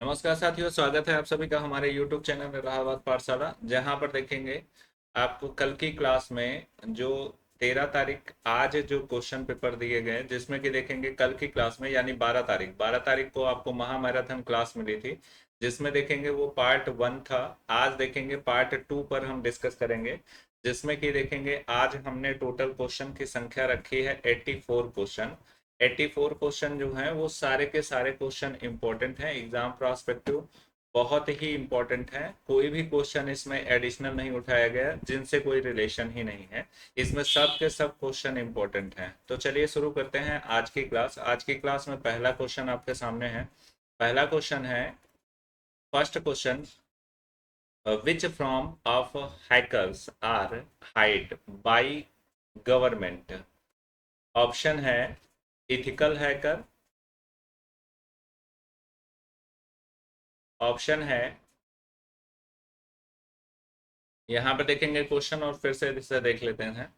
नमस्कार साथियों, स्वागत है आप सभी का हमारे YouTube चैनल इलाहाबाद पाठशाला। जहां पर देखेंगे आपको कल की क्लास में जो 13 तारीख आज जो क्वेश्चन पेपर दिए गए, जिसमें कि देखेंगे कल की क्लास में यानी 12 तारीख को आपको महामैराथन क्लास मिली थी, जिसमें देखेंगे वो पार्ट 1 था। आज देखेंगे पार्ट 2 पर हम डिस्कस करेंगे, जिसमें कि देखेंगे आज हमने टोटल क्वेश्चन की संख्या रखी है 84 क्वेश्चन। 84 क्वेश्चन जो हैं वो सारे के सारे क्वेश्चन इंपॉर्टेंट हैं, एग्जाम प्रोस्पेक्टिव बहुत ही इंपॉर्टेंट है। कोई भी क्वेश्चन इसमें एडिशनल नहीं उठाया गया जिनसे कोई रिलेशन ही नहीं है। इसमें सब के सब क्वेश्चन इंपॉर्टेंट हैं। तो चलिए शुरू करते हैं आज की क्लास। आज की क्लास में पहला क्वेश्चन आपके सामने है। पहला क्वेश्चन है, first question, which from of hackers are hide by government? Option है इथिकल हैकर, ऑप्शन है, यहाँ पे देखेंगे क्वेश्चन और फिर से इसे देख लेते हैं।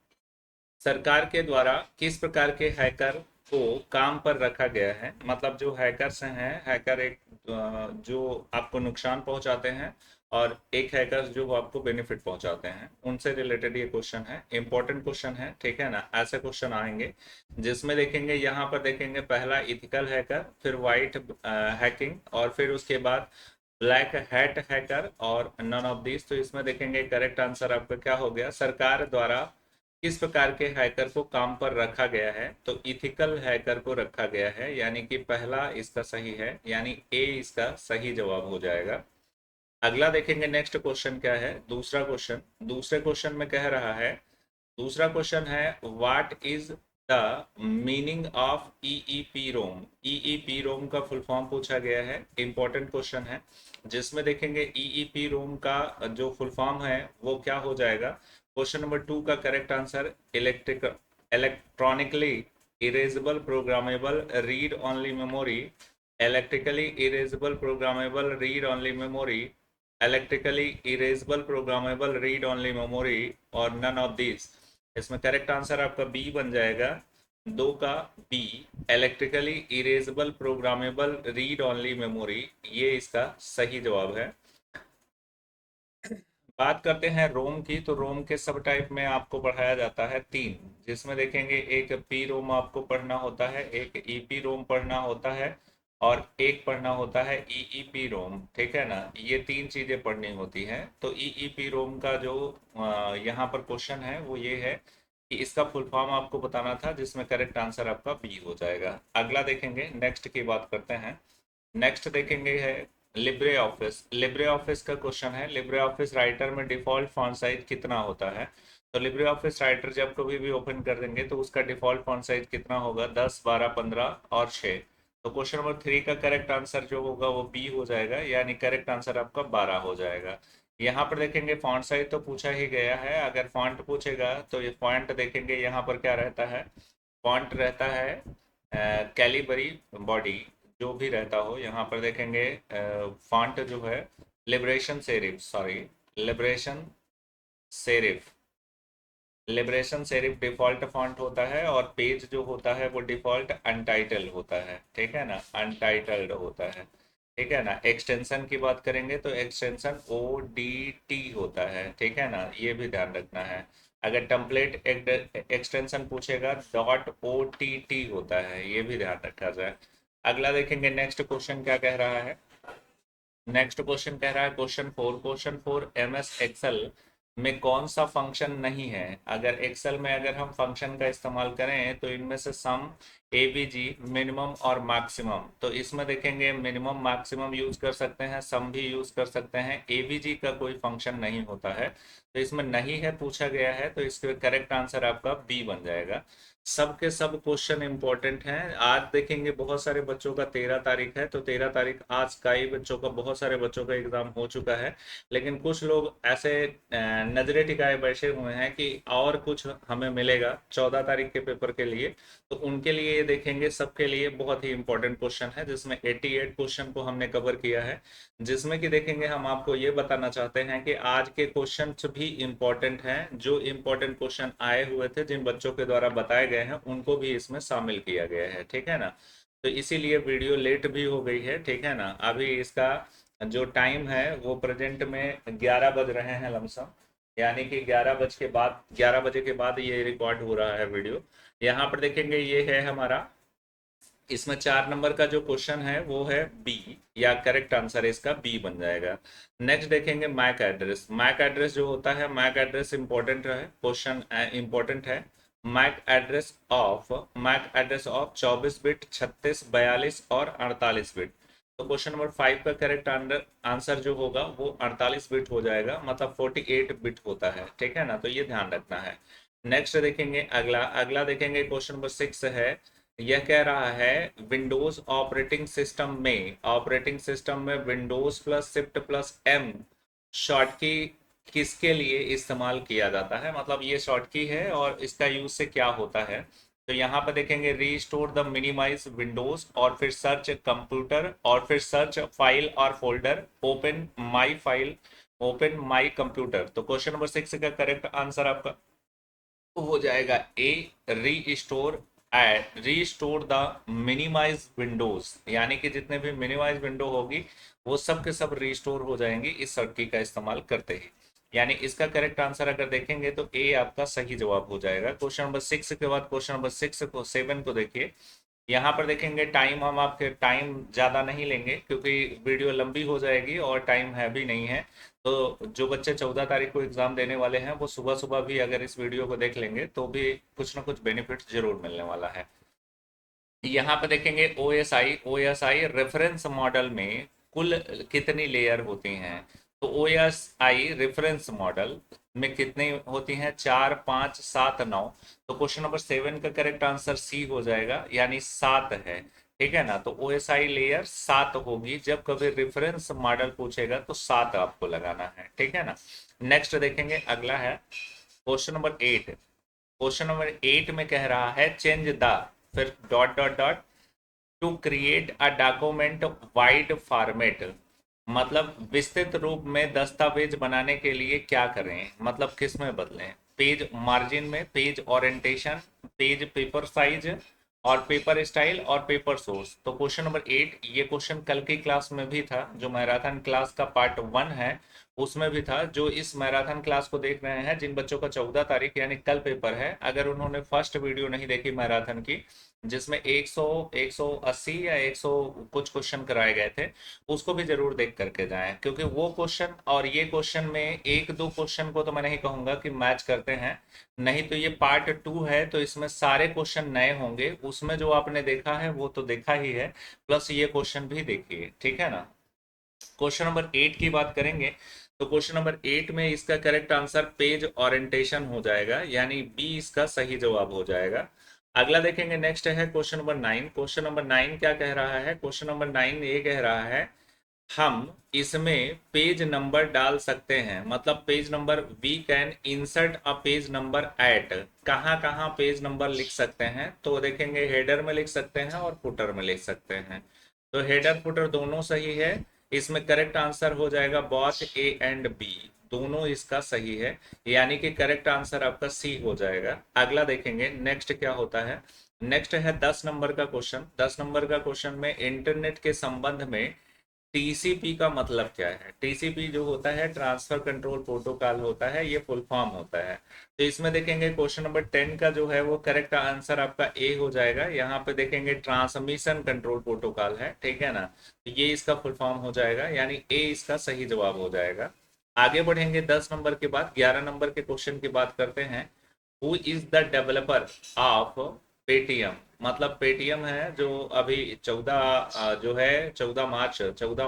सरकार के द्वारा किस प्रकार के हैकर को काम पर रखा गया है? मतलब जो हैकर्स हैं, हैकर एक जो आपको नुकसान पहुंचाते हैं, और एक हैकर्स जो आपको बेनिफिट पहुंचाते हैं, उनसे रिलेटेड ये क्वेश्चन है। इंपॉर्टेंट क्वेश्चन है, ठीक है ना। ऐसे क्वेश्चन आएंगे जिसमें देखेंगे, यहाँ पर देखेंगे पहला इथिकल हैकर, फिर वाइट हैकिंग, और फिर उसके बाद ब्लैक हैट हैकर, और नन ऑफ दिस। तो इसमें देखेंगे करेक्ट आंसर आपका क्या हो गया, सरकार द्वारा किस प्रकार के हैकर को काम पर रखा गया है? तो इथिकल हैकर को रखा गया है, यानी कि पहला इसका सही है, यानी ए इसका सही जवाब हो जाएगा। अगला देखेंगे नेक्स्ट क्वेश्चन क्या है, दूसरा क्वेश्चन। दूसरे क्वेश्चन में कह रहा है, दूसरा क्वेश्चन है, what is the meaning of EEPROM? EEPROM का फुल फॉर्म पूछा गया है, इंपॉर्टेंट क्वेश्चन है, जिसमें देखेंगे ईईपी रोम का जो फुल फॉर्म है वो क्या हो जाएगा। क्वेश्चन नंबर 2 का correct answer electronically erasable programmable read only memory, electrically erasable programmable read only memory, electrically erasable programmable read only memory, और नन ऑफ दिस। इसमें करेक्ट आंसर आपका बी बन जाएगा, दो का B, electrically erasable programmable read only memory, ये इसका सही जवाब है। बात करते हैं रोम की, तो रोम के सब टाइप में आपको पढ़ाया जाता है तीन, जिसमें देखेंगे एक पी रोम आपको पढ़ना होता है, एक ईपी रोम पढ़ना होता है, और एक पढ़ना होता है ईईपी रोम, ठीक है ना। ये तीन चीजें पढ़नी होती हैं। तो ईईपी रोम का जो यहाँ पर क्वेश्चन है वो ये है कि इसका फुल फॉर्म आपको बताना था, जिसमें करेक्ट आंसर आपका बी हो जाएगा। अगला देखेंगे, नेक्स्ट की बात करते हैं। नेक्स्ट देखेंगे है लिब्रे ऑफिस। लिब्रे ऑफिस का क्वेश्चन है, लिब्रे ऑफिस राइटर में डिफॉल्ट फॉन्ट साइज कितना होता है? तो लिब्रे ऑफिस राइटर जब कभी भी ओपन कर देंगे तो उसका डिफॉल्ट फॉन्ट साइज कितना होगा, 10, 12, 15 और 6। तो क्वेश्चन नंबर 3 का करेक्ट आंसर जो होगा वो बी हो जाएगा, यानी करेक्ट आंसर आपका 12 हो जाएगा। यहाँ पर देखेंगे फॉन्ट साइज तो पूछा ही गया है, अगर फॉन्ट पूछेगा तो ये फॉन्ट देखेंगे यहाँ पर क्या रहता है, फॉन्ट रहता है कैलिबरी बॉडी, जो भी रहता हो। यहाँ पर देखेंगे फॉन्ट जो है liberation serif, sorry, liberation serif, liberation serif default font होता है, और पेज जो होता है वो डिफॉल्ट अनटाइटल होता है, ठीक है ना, अनटाइटल्ड होता है, ठीक है ना। एक्सटेंशन की बात करेंगे तो एक्सटेंशन ओ डी टी होता है, ठीक है ना, ये भी ध्यान रखना है। अगर टेम्पलेट एक्सटेंशन पूछेगा डॉट ओ टी टी होता है, ये भी ध्यान रखा जाए। अगला देखेंगे नेक्स्ट क्वेश्चन क्या कह रहा है। नेक्स्ट क्वेश्चन कह रहा है question 4, question 4, M S Excel में कौन सा फंक्शन नहीं है? अगर एक्सेल में अगर हम फंक्शन का इस्तेमाल करें तो इनमें से सम, एवीजी, मिनिमम और मैक्सिमम। तो इसमें देखेंगे मिनिमम मैक्सिमम यूज कर सकते हैं, सम भी यूज कर सकते हैं, एवीजी का कोई फंक्शन नहीं होता है। तो इसमें नहीं है पूछा गया है, तो इसके करेक्ट आंसर आपका बी बन जाएगा। सब के सब क्वेश्चन इंपॉर्टेंट हैं। आज देखेंगे बहुत सारे बच्चों का 13 तारीख है, तो 13 तारीख आज का ही बच्चों का, बहुत सारे बच्चों का एग्जाम हो चुका है। लेकिन कुछ लोग ऐसे नजरे टिकाए बैठे हुए हैं कि और कुछ हमें मिलेगा 14 तारीख के पेपर के लिए। तो उनके लिए ये देखेंगे, सबके लिए बहुत ही इंपॉर्टेंट क्वेश्चन है, जिसमें 88 क्वेश्चन को हमने कवर किया है। जिसमें कि देखेंगे हम आपको ये बताना चाहते हैं कि आज के क्वेश्चन भी इंपॉर्टेंट हैं। जो इंपॉर्टेंट क्वेश्चन आए हुए थे, जिन बच्चों के द्वारा बताए गए हैं, उनको भी इसमें शामिल किया गया है, ठीक है ना। तो इसीलिए वीडियो लेट भी हो गई है, ठीक है ना। अभी इसका जो टाइम है वो प्रेजेंट में 11 बज रहे हैं लमसम, यानी कि 11 बजे के बाद ये रिकॉर्ड हो रहा है वीडियो। यहाँ पर देखेंगे ये है हमारा, इसमें 4 नंबर का जो क्वेश्चन है वो है बी, या करेक्ट आंसर इसका बी बन जाएगा। नेक्स्ट देखेंगे मैक एड्रेस। मैक एड्रेस जो होता है, मैक एड्रेस इंपॉर्टेंट है, क्वेश्चन इंपॉर्टेंट है। मैक एड्रेस ऑफ 24 बिट, 36, 42 और 48 बिट। तो क्वेश्चन नंबर 5 का करेक्ट आंसर जो होगा वो 48 बिट हो जाएगा, मतलब 48 बिट होता है, ठीक है ना, तो ये ध्यान रखना है। नेक्स्ट देखेंगे अगला, देखेंगे क्वेश्चन नंबर 6 है। यह कह रहा है विंडोज ऑपरेटिंग सिस्टम में Windows plus shift plus M short key किसके लिए इस्तेमाल किया जाता है, मतलब ये शॉर्ट की है और इसका यूज से क्या होता है। तो यहाँ पर देखेंगे रीस्टोर द मिनिमाइज विंडोज, और फिर सर्च कंप्यूटर, और फिर सर्च फाइल और फोल्डर, ओपन माई कंप्यूटर। तो क्वेश्चन नंबर 6 का करेक्ट आंसर आपका हो जाएगा ए, रीस्टोर द मिनिमाइज विंडोज, यानी कि जितने भी मिनिमाइज विंडो होगी वो सब के सब रीस्टोर हो जाएंगी इस शॉर्टकी का इस्तेमाल करते ही। यानी इसका करेक्ट आंसर अगर देखेंगे तो ए आपका सही जवाब हो जाएगा। क्वेश्चन नंबर 6 के बाद क्वेश्चन नंबर 7 को देखिए। यहाँ पर देखेंगे टाइम, हम आपके टाइम ज़्यादा नहीं लेंगे क्योंकि वीडियो लंबी हो जाएगी और टाइम है भी नहीं है। तो जो बच्चे 14 तारीख को एग्ज़ाम देने वाले हैं वो सुबह सुबह भी अगर इस वीडियो को देख लेंगे तो भी कुछ ना कुछ बेनिफिट जरूर मिलने वाला है। यहाँ पे देखेंगे O S I reference model में कुल कितनी लेयर होती हैं। तो O S I reference model में कितनी होती हैं, 4, 5, 7, 9। तो क्वेश्चन नंबर 7 का करेक्ट आंसर सी हो जाएगा, यानी 7 है, ठीक है ना। तो ओ एस आई लेयर 7 होगी, जब कभी रेफरेंस मॉडल पूछेगा तो 7 आपको लगाना है, ठीक है ना। नेक्स्ट देखेंगे अगला है क्वेश्चन नंबर 8। क्वेश्चन नंबर 8 में कह रहा है चेंज द, फिर dot dot dot, to create a document wide format, मतलब विस्तृत रूप में दस्तावेज बनाने के लिए क्या करें, मतलब किस में बदलें, पेज मार्जिन में, page orientation, page paper size, और पेपर स्टाइल और पेपर सोर्स। तो क्वेश्चन नंबर 8 ये क्वेश्चन कल की क्लास में भी था, जो मैराथन क्लास का पार्ट 1 है उसमें भी था। जो इस मैराथन क्लास को देख रहे हैं, जिन बच्चों का 14 तारीख यानी कल पेपर है, अगर उन्होंने फर्स्ट वीडियो नहीं देखी मैराथन की, जिसमें 100, 180 या 100 कुछ क्वेश्चन कराए गए थे, उसको भी जरूर देख करके जाएं, क्योंकि वो क्वेश्चन और ये क्वेश्चन में एक दो क्वेश्चन को तो मैं नहीं कहूंगा कि मैच करते हैं, नहीं तो ये पार्ट 2 है तो इसमें सारे क्वेश्चन नए होंगे, उसमें जो आपने देखा है वो तो देखा ही है, प्लस ये क्वेश्चन भी देखिए, ठीक है ना। क्वेश्चन नंबर 8 की बात करेंगे तो क्वेश्चन नंबर 8 में इसका करेक्ट आंसर पेज ओरिएंटेशन हो जाएगा, यानी बी इसका सही जवाब हो जाएगा। अगला देखेंगे, नेक्स्ट है क्वेश्चन नंबर 9। क्वेश्चन नंबर 9 क्या कह रहा है, क्वेश्चन नंबर 9 ये कह रहा है हम इसमें पेज नंबर डाल सकते हैं, मतलब page number, we can insert a page number at, कहाँ कहाँ पेज नंबर लिख सकते हैं। तो देखेंगे हेडर में लिख सकते हैं और फुटर में लिख सकते हैं। तो हेडर फुटर दोनों सही है, इसमें करेक्ट आंसर हो जाएगा बॉथ ए एंड बी, दोनों इसका सही है, यानी कि करेक्ट आंसर आपका सी हो जाएगा। अगला देखेंगे नेक्स्ट क्या होता है। नेक्स्ट है 10 नंबर का क्वेश्चन। 10 नंबर का क्वेश्चन में इंटरनेट के संबंध में टीसीपी का मतलब क्या है। टीसीपी जो होता है ट्रांसफर कंट्रोल प्रोटोकॉल होता है, ये फुल फॉर्म होता है। तो इसमें देखेंगे क्वेश्चन नंबर 10 का जो है वो करेक्ट आंसर आपका ए हो जाएगा। यहाँ पे देखेंगे ट्रांसमिशन कंट्रोल प्रोटोकॉल है, ठीक है ना, तो ये इसका फुल फॉर्म हो जाएगा, यानी ए इसका सही जवाब हो जाएगा। आगे बढ़ेंगे 10 नंबर के बाद 11 नंबर के क्वेश्चन की बात करते हैं। Who is the developer of Paytm, मतलब पेटीएम है जो अभी 14 जो है 14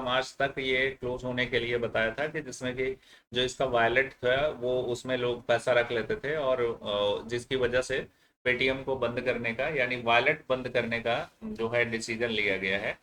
मार्च तक ये क्लोज होने के लिए बताया था, कि जिसमें कि जो इसका वॉलेट था वो उसमें लोग पैसा रख लेते थे, और जिसकी वजह से पेटीएम को बंद करने का, यानी वॉलेट बंद करने का जो है डिसीजन लिया गया है।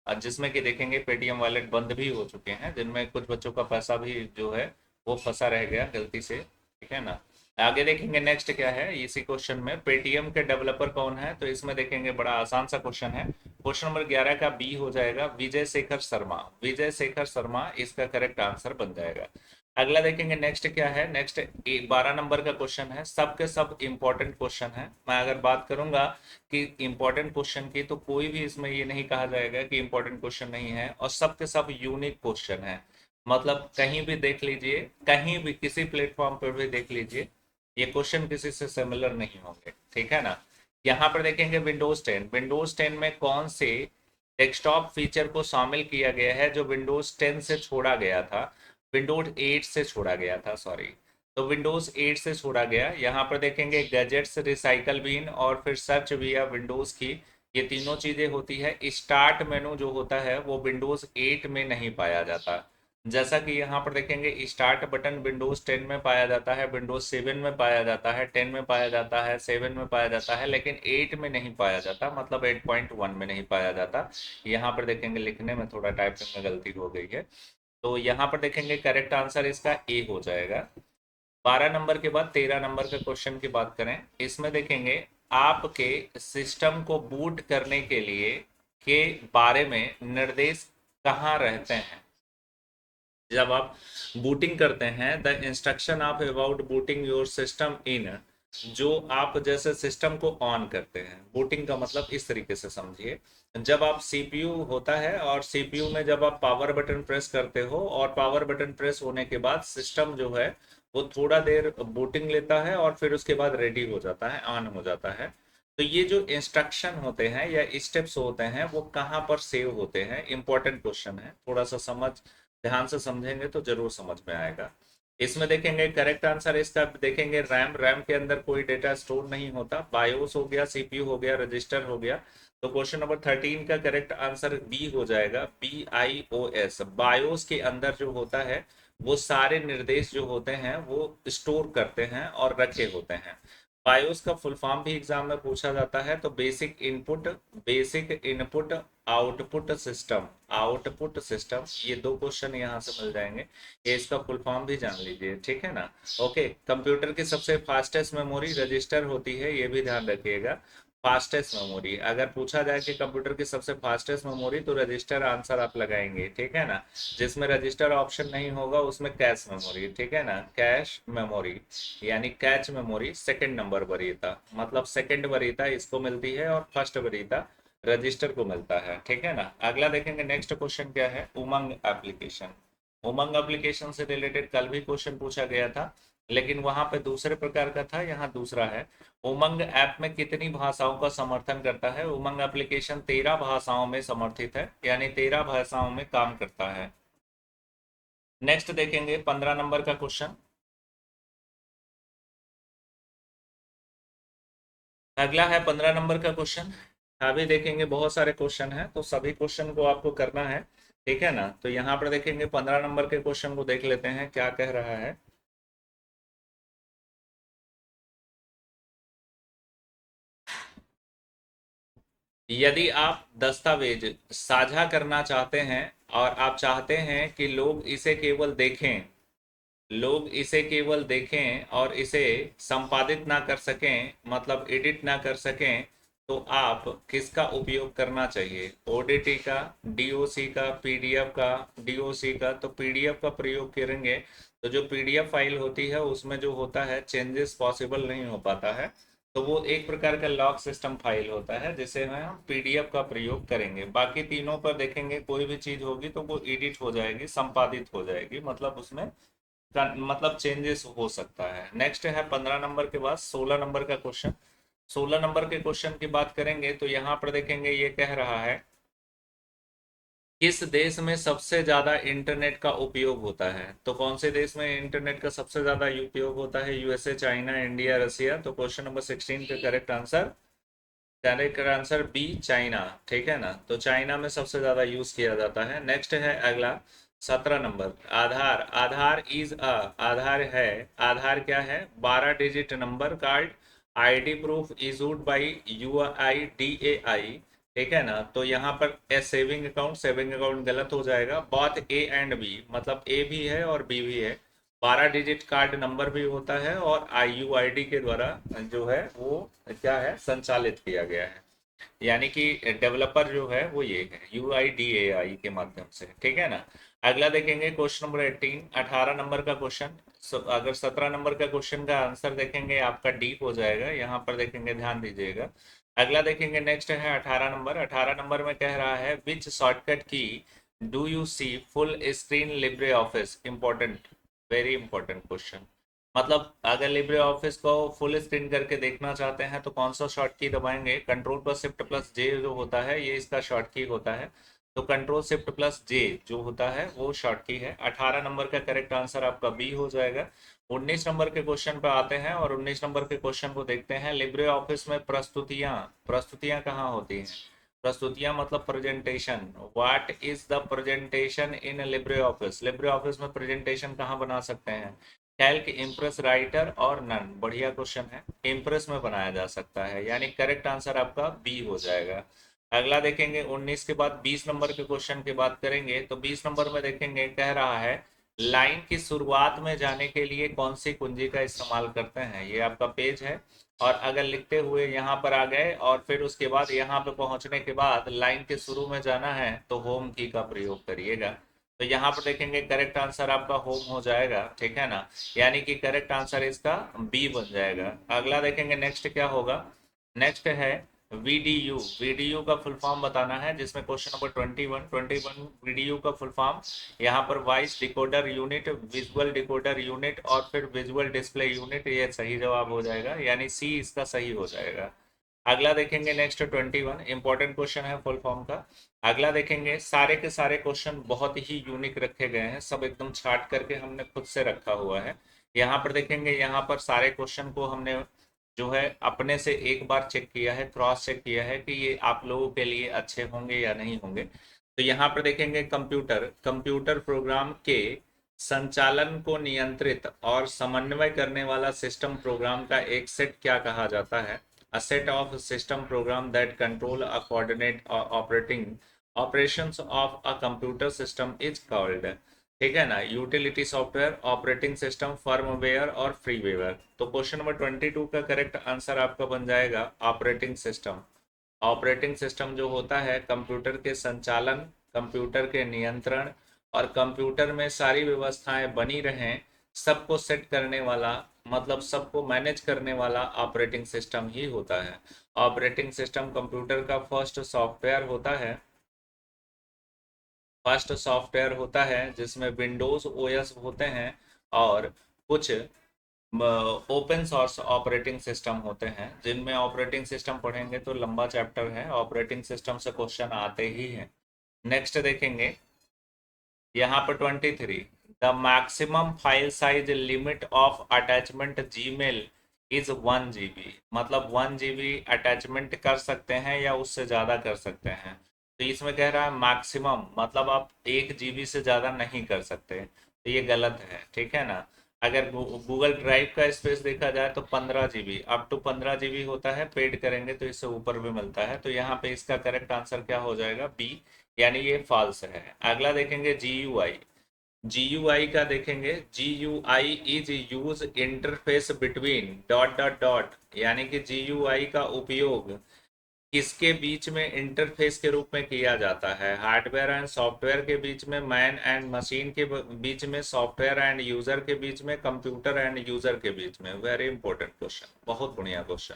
जिसमें कि देखेंगे पेटीएम वॉलेट बंद भी हो चुके हैं, जिनमें कुछ बच्चों का पैसा भी जो है वो फंसा रह गया गलती से, ठीक है ना। आगे देखेंगे नेक्स्ट क्या है इसी क्वेश्चन में, पेटीएम के डेवलपर कौन है। तो इसमें देखेंगे बड़ा आसान सा क्वेश्चन है, क्वेश्चन नंबर 11 का बी हो जाएगा विजय शेखर शर्मा। विजय शेखर शर्मा इसका करेक्ट आंसर बन जाएगा। अगला देखेंगे नेक्स्ट क्या है। नेक्स्ट 12 नंबर का क्वेश्चन है, सब के सब इंपॉर्टेंट क्वेश्चन है। मैं अगर बात करूंगा कि इंपॉर्टेंट क्वेश्चन की, तो कोई भी इसमें ये नहीं कहा जाएगा कि इंपॉर्टेंट क्वेश्चन नहीं है, और सब के सब यूनिक क्वेश्चन है। मतलब कहीं भी देख लीजिए, कहीं भी किसी प्लेटफॉर्म पर भी देख लीजिए, ये क्वेश्चन किसी से सिमिलर नहीं होंगे, ठीक है ना। यहाँ पर देखेंगे विंडोज 10 में कौन से डेस्कटॉप फीचर को शामिल किया गया है जो विंडोज 10 से छोड़ा गया था, विंडोज 8 से छोड़ा गया था, सॉरी। तो विंडोज 8 से छोड़ा गया। यहाँ पर देखेंगे गैजेट्स, रिसाइकल बिन और फिर सर्च विया विंडोज की, ये तीनों चीजें होती है। स्टार्ट मेनू जो होता है वो विंडोज 8 में नहीं पाया जाता। जैसा कि यहाँ पर देखेंगे स्टार्ट बटन विंडोज 10 में पाया जाता है, विंडोज 7 में पाया जाता है, 10 में पाया जाता है, 7 में पाया जाता है, लेकिन 8 में नहीं पाया जाता, मतलब 8.1 में नहीं पाया जाता। यहाँ पर देखेंगे लिखने में थोड़ा टाइपिंग में गलती हो गई है। तो यहाँ पर देखेंगे करेक्ट आंसर इसका ए हो जाएगा। 12 नंबर के बाद 13 नंबर के क्वेश्चन की बात करें, इसमें देखेंगे आपके सिस्टम को बूट करने के लिए के बारे में निर्देश कहाँ रहते हैं। जब आप बूटिंग करते हैं, the instruction of about booting your system in, जो आप जैसे सिस्टम को ऑन करते हैं, बूटिंग का मतलब इस तरीके से समझिए। जब आप सीपीयू होता है और सीपीयू में जब आप पावर बटन प्रेस करते हो, और पावर बटन प्रेस होने के बाद सिस्टम जो है वो थोड़ा देर बूटिंग लेता है और फिर उसके बाद रेडी हो जाता है, ऑन हो जाता है। तो ये जो इंस्ट्रक्शन होते हैं या स्टेप्स होते हैं वो कहाँ पर सेव होते हैं, इंपॉर्टेंट क्वेश्चन है, थोड़ा सा समझ ध्यान से समझेंगे तो जरूर समझ में आएगा। इसमें देखेंगे करेक्ट आंसर इसका, देखेंगे रैम के अंदर कोई डेटा स्टोर नहीं होता, बायोस हो गया, सीपीयू हो गया, रजिस्टर हो गया। तो क्वेश्चन नंबर 13 का करेक्ट आंसर बी हो जाएगा, BIOS। बायोस के अंदर जो होता है वो सारे निर्देश जो होते हैं वो स्टोर करते हैं और रखे होते हैं। बायोस का फुल फॉर्म भी एग्जाम में पूछा जाता है, तो बेसिक इनपुट आउटपुट सिस्टम, ये दो क्वेश्चन यहाँ से मिल जाएंगे। ये इसका फुल फॉर्म भी जान लीजिए, ठीक है ना। ओके, कंप्यूटर की सबसे फास्टेस्ट मेमोरी रजिस्टर होती है, ये भी ध्यान रखिएगा। फास्टेस्ट मेमोरी अगर पूछा जाए कि कंप्यूटर की सबसे फास्टेस्ट मेमोरी, तो रजिस्टर आंसर आप लगाएंगे, ठीक है ना। जिसमें रजिस्टर ऑप्शन नहीं होगा उसमें कैश मेमोरी, ठीक है ना, कैश मेमोरी यानी कैच मेमोरी सेकंड नंबर वरीयता, मतलब सेकंड वरीयता इसको मिलती है और फर्स्ट वरीयता रजिस्टर को मिलता है, ठीक है ना। अगला देखेंगे नेक्स्ट क्वेश्चन क्या है, उमंग एप्लीकेशन। उमंग एप्लीकेशन से रिलेटेड कल भी क्वेश्चन पूछा गया था, लेकिन वहां पे दूसरे प्रकार का था, यहाँ दूसरा है। उमंग ऐप में कितनी भाषाओं का समर्थन करता है। उमंग एप्लीकेशन 13 भाषाओं में समर्थित है, यानी 13 भाषाओं में काम करता है। नेक्स्ट देखेंगे 15 नंबर का क्वेश्चन। अगला है 15 नंबर का क्वेश्चन। अभी देखेंगे बहुत सारे क्वेश्चन हैं, तो सभी क्वेश्चन को आपको करना है, ठीक है ना। तो यहाँ पर देखेंगे 15 नंबर के क्वेश्चन को देख लेते हैं क्या कह रहा है। यदि आप दस्तावेज साझा करना चाहते हैं और आप चाहते हैं कि लोग इसे केवल देखें और इसे संपादित ना कर सकें, मतलब एडिट ना कर सकें, तो आप किसका उपयोग करना चाहिए, ओडीटी का, डीओसी का, पीडीएफ का। डीओसी का तो पीडीएफ का प्रयोग करेंगे, तो जो पीडीएफ फाइल होती है उसमें जो होता है चेंजेस पॉसिबल नहीं हो पाता है, तो वो एक प्रकार का लॉक सिस्टम फाइल होता है जिसे हम पीडीएफ का प्रयोग करेंगे। बाकी तीनों पर देखेंगे कोई भी चीज होगी तो वो एडिट हो जाएगी, संपादित हो जाएगी, मतलब उसमें मतलब चेंजेस हो सकता है। नेक्स्ट है 15 नंबर के बाद 16 नंबर का क्वेश्चन। 16 नंबर के क्वेश्चन की बात करेंगे तो यहाँ पर देखेंगे ये कह रहा है, किस देश में सबसे ज्यादा इंटरनेट का उपयोग होता है। तो कौन से देश में इंटरनेट का सबसे ज्यादा उपयोग होता है, यूएसए, चाइना, इंडिया, रसिया। तो क्वेश्चन नंबर 16 का करेक्ट आंसर बी, चाइना, ठीक है ना। तो चाइना में सबसे ज्यादा यूज किया जाता है। नेक्स्ट है अगला 17 नंबर, आधार। आधार क्या है, 12 digit number card, ID proof issued by UIDAI, ठीक है ना। तो यहाँ पर सेविंग अकाउंट गलत हो जाएगा, बहुत ए एंड बी, मतलब ए भी है और बी भी है। 12 डिजिट कार्ड नंबर भी होता है और IUID के द्वारा जो है वो क्या है, संचालित किया गया है। यानी कि डेवलपर जो है वो ये है UIDAI के माध्यम से, ठीक है ना। अगला देखेंगे क्वेश्चन नंबर 18, 18 नंबर का क्वेश्चन। अगर 17 नंबर का क्वेश्चन का आंसर देखेंगे आपका डीप हो जाएगा, यहाँ पर देखेंगे, ध्यान दीजिएगा। अगला देखेंगे, नेक्स्ट है 18 नंबर। 18 नंबर में कह रहा है which shortcut key do you see full screen Libre Office, important, very important question. मतलब अगर लिब्रे ऑफिस को फुल स्क्रीन करके देखना चाहते हैं तो कौन सा शॉर्ट की दबाएंगे, कंट्रोल प्लस शिफ्ट प्लस जे जो होता है ये इसका शॉर्ट की होता है। तो कंट्रोल शिफ्ट प्लस जे जो होता है वो शॉर्ट की है। 18 नंबर का करेक्ट आंसर आपका बी हो जाएगा। 19 नंबर के क्वेश्चन पर आते हैं और 19 नंबर के क्वेश्चन को देखते हैं। लिब्रे ऑफिस में प्रस्तुतियां, प्रस्तुतियां कहाँ होती हैं? प्रस्तुतियां मतलब presentation. What is the presentation in Libre office? Libre Office में प्रेजेंटेशन कहाँ बना सकते हैं? कैल्क, इम्प्रेस, राइटर और नन। बढ़िया क्वेश्चन है, इम्प्रेस में बनाया जा सकता है, यानी करेक्ट आंसर आपका बी हो जाएगा। अगला देखेंगे 19 के बाद 20 नंबर के क्वेश्चन की बात करेंगे तो 20 नंबर में देखेंगे कह रहा है लाइन की शुरुआत में जाने के लिए कौन सी कुंजी का इस्तेमाल करते हैं। ये आपका पेज है और अगर लिखते हुए यहाँ पर आ गए और फिर उसके बाद यहाँ पे पहुंचने के बाद लाइन के शुरू में जाना है तो होम की का प्रयोग करिएगा। तो यहाँ पर देखेंगे करेक्ट आंसर आपका होम हो जाएगा, ठीक है ना। यानी कि करेक्ट आंसर इसका बी बन जाएगा। अगला देखेंगे नेक्स्ट क्या होगा। नेक्स्ट है VDU। VDU का फुल फॉर्म बताना है, जिसमें क्वेश्चन नंबर 21 VDU का फुल फॉर्म यहाँ पर voice decoder unit, visual decoder unit और फिर विजुअल डिस्प्ले यूनिट, ये सही जवाब हो जाएगा, यानी सी इसका सही हो जाएगा। अगला देखेंगे नेक्स्ट 21 इंपॉर्टेंट क्वेश्चन है फुल फॉर्म का। अगला देखेंगे, सारे के सारे क्वेश्चन बहुत ही यूनिक रखे गए हैं, सब एकदम छाट करके हमने खुद से रखा हुआ है। यहाँ पर देखेंगे, यहाँ पर सारे क्वेश्चन को हमने जो है अपने से एक बार चेक किया है, क्रॉस चेक किया है कि ये आप लोगों के लिए अच्छे होंगे या नहीं होंगे। तो यहाँ पर देखेंगे कंप्यूटर, कंप्यूटर प्रोग्राम के संचालन को नियंत्रित और समन्वय करने वाला सिस्टम प्रोग्राम का एक सेट क्या कहा जाता है? A set of system program that control a coordinate operating operations of a computer system is called, ठीक है ना, utility software, operating system, firmware और फ्रीवेयर। तो क्वेश्चन नंबर 22 का करेक्ट आंसर आपका बन जाएगा ऑपरेटिंग सिस्टम। ऑपरेटिंग सिस्टम जो होता है कंप्यूटर के संचालन, कंप्यूटर के नियंत्रण और कंप्यूटर में सारी व्यवस्थाएं बनी रहें, सबको सेट करने वाला, मतलब सबको मैनेज करने वाला ऑपरेटिंग सिस्टम ही होता है। ऑपरेटिंग सिस्टम कंप्यूटर का फर्स्ट सॉफ्टवेयर होता है जिसमें विंडोज ओएस होते हैं और कुछ ओपन सोर्स ऑपरेटिंग सिस्टम होते हैं। जिनमें ऑपरेटिंग सिस्टम पढ़ेंगे तो लंबा चैप्टर है, ऑपरेटिंग सिस्टम से क्वेश्चन आते ही हैं। नेक्स्ट देखेंगे यहाँ पर 23, the maximum file size limit of attachment Gmail is 1 GB। मतलब 1 GB अटैचमेंट कर सकते हैं या उससे ज़्यादा कर सकते हैं। तो इसमें कह रहा है मैक्सिमम, मतलब आप 1 GB से ज़्यादा नहीं कर सकते, तो ये गलत है, ठीक है ना। अगर गूगल ड्राइव का स्पेस देखा जाए तो 15 GB, अप टू 15 GB होता है, पेड करेंगे तो इससे ऊपर भी मिलता है। तो यहाँ पे इसका करेक्ट आंसर क्या हो जाएगा? बी, यानी ये फॉल्स है। अगला देखेंगे GUI। GUI का देखेंगे, GUI is use interface between dot dot dot, यानी कि GUI का उपयोग किसके बीच में इंटरफेस के रूप में किया जाता है? हार्डवेयर एंड सॉफ्टवेयर के बीच में, मैन एंड मशीन के बीच में, सॉफ्टवेयर एंड यूजर के बीच में, कंप्यूटर एंड यूजर के बीच में। वेरी इंपॉर्टेंट क्वेश्चन, बहुत बढ़िया क्वेश्चन।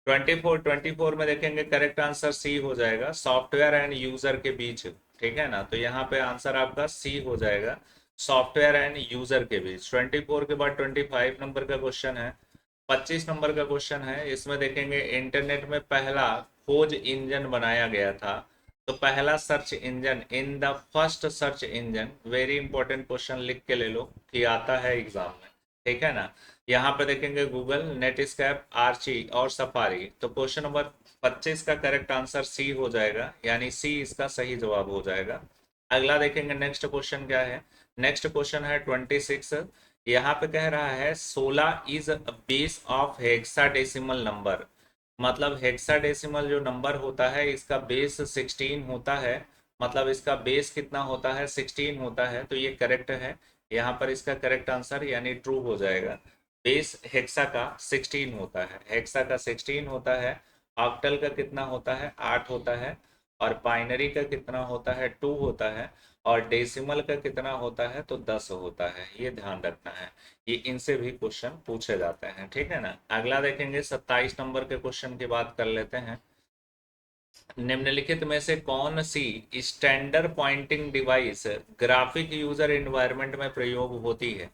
24 में देखेंगे करेक्ट आंसर सी हो जाएगा, सॉफ्टवेयर एंड यूजर के बीच, ठीक है ना। तो यहाँ पे आंसर आपका सी हो जाएगा, सॉफ्टवेयर एंड यूजर के बीच। 24 के बाद 25 नंबर का क्वेश्चन है। 25 नंबर का क्वेश्चन है, इसमें देखेंगे इंटरनेट में पहला खोज इंजन बनाया गया था। तो पहला search engine, in the first search engine, very important question, लिख के ले लो कि आता है एग्जाम में, ठीक है ना। यहाँ पे देखेंगे गूगल, नेटस्कैप, आर्ची और सफारी। तो क्वेश्चन नंबर 25 का करेक्ट आंसर सी हो जाएगा, यानी सी इसका सही जवाब हो जाएगा। अगला देखेंगे नेक्स्ट क्वेश्चन क्या है। नेक्स्ट क्वेश्चन है 26। यहाँ पे कह रहा है 16 is base of hexadecimal number. मतलब हेक्साडेसिमल जो नंबर होता है इसका बेस 16 होता है। मतलब इसका बेस कितना होता है? 16 होता है, तो ये करेक्ट है। यहाँ पर इसका करेक्ट आंसर यानी ट्रू हो जाएगा। बेस हेक्सा का 16 होता है, हेक्सा का 16 होता है ऑक्टल का कितना होता है, 8 होता है, और बाइनरी का कितना होता है, 2 होता है, और डेसिमल का कितना होता है, तो 10 होता है। ये ध्यान रखना है, ये इनसे भी क्वेश्चन पूछे जाते हैं, ठीक है ना। अगला देखेंगे 27 नंबर के क्वेश्चन की बात कर लेते हैं। निम्नलिखित में से कौन सी standard pointing device graphic user environment में प्रयोग होती है।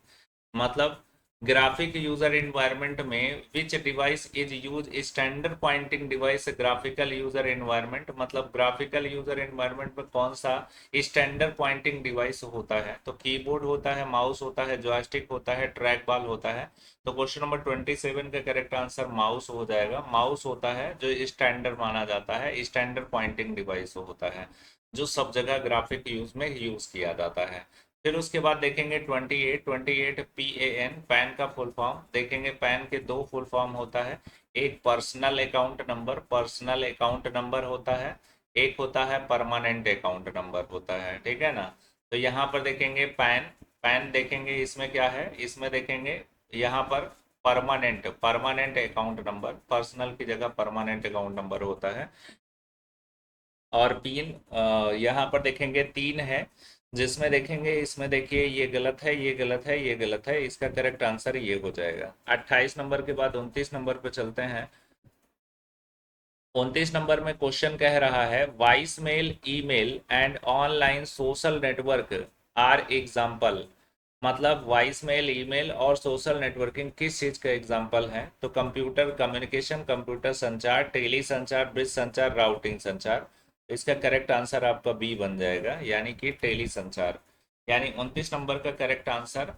मतलब ग्राफिक यूजर एनवायरनमेंट में which device is use standard pointing device graphical user environment, मतलब ग्राफिकल यूजर एनवायरनमेंट में कौन सा स्टैंडर्ड पॉइंटिंग डिवाइस होता है। तो कीबोर्ड होता है, माउस होता है, जॉयस्टिक होता है, ट्रैक बॉल होता है। तो क्वेश्चन नंबर 27 का करेक्ट आंसर माउस हो जाएगा। माउस होता है जो स्टैंडर्ड माना जाता है, स्टैंडर्ड पॉइंटिंग डिवाइस होता है जो सब जगह ग्राफिक यूज में यूज किया जाता है। फिर उसके बाद देखेंगे 28 PAN, पैन का फुल फॉर्म देखेंगे। पैन के दो फुल फॉर्म होता है, एक personal account number, personal account number होता है, एक होता है परमानेंट अकाउंट नंबर होता है, ठीक है ना। तो यहाँ पर देखेंगे पैन, पैन देखेंगे इसमें क्या है, इसमें देखेंगे यहाँ पर permanent, permanent account number, personal की जगह परमानेंट अकाउंट नंबर होता है। और पिन यहाँ पर देखेंगे 3 है, जिसमें देखेंगे इसमें देखिए ये गलत है, ये गलत है, ये गलत है, इसका करेक्ट आंसर ये हो जाएगा। 28 नंबर के बाद 29 नंबर पे चलते हैं। 29 नंबर में क्वेश्चन कह रहा है voice mail, email and online social network are example. मतलब वॉइस मेल, ईमेल और सोशल नेटवर्किंग किस चीज़ का एग्जाम्पल है। तो कंप्यूटर कम्युनिकेशन, कंप्यूटर संचार, टेली संचार, ब्रिज संचार, राउटिंग संचार। इसका करेक्ट आंसर आपका बी बन जाएगा, यानी कि टेली संचार। यानी 29 नंबर का करेक्ट आंसर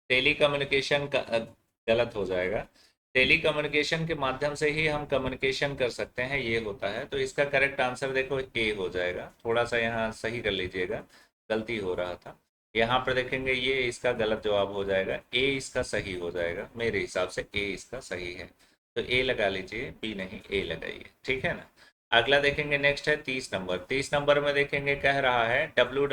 टेली कम्युनिकेशन का गलत हो जाएगा। टेली कम्युनिकेशन के माध्यम से ही हम कम्युनिकेशन कर सकते हैं, ये होता है। तो इसका करेक्ट आंसर देखो ए हो जाएगा। थोड़ा सा यहाँ सही कर लीजिएगा, गलती हो रहा था। यहाँ पर देखेंगे ये इसका गलत जवाब हो जाएगा, ए इसका सही हो जाएगा। मेरे हिसाब से ए इसका सही है, तो ए लगा लीजिए, बी नहीं ए लगाइए, ठीक है ना। अगला देखेंगे नेक्स्ट है 30 नंबर। 30 नंबर में देखेंगे कह रहा है डब्ल्यू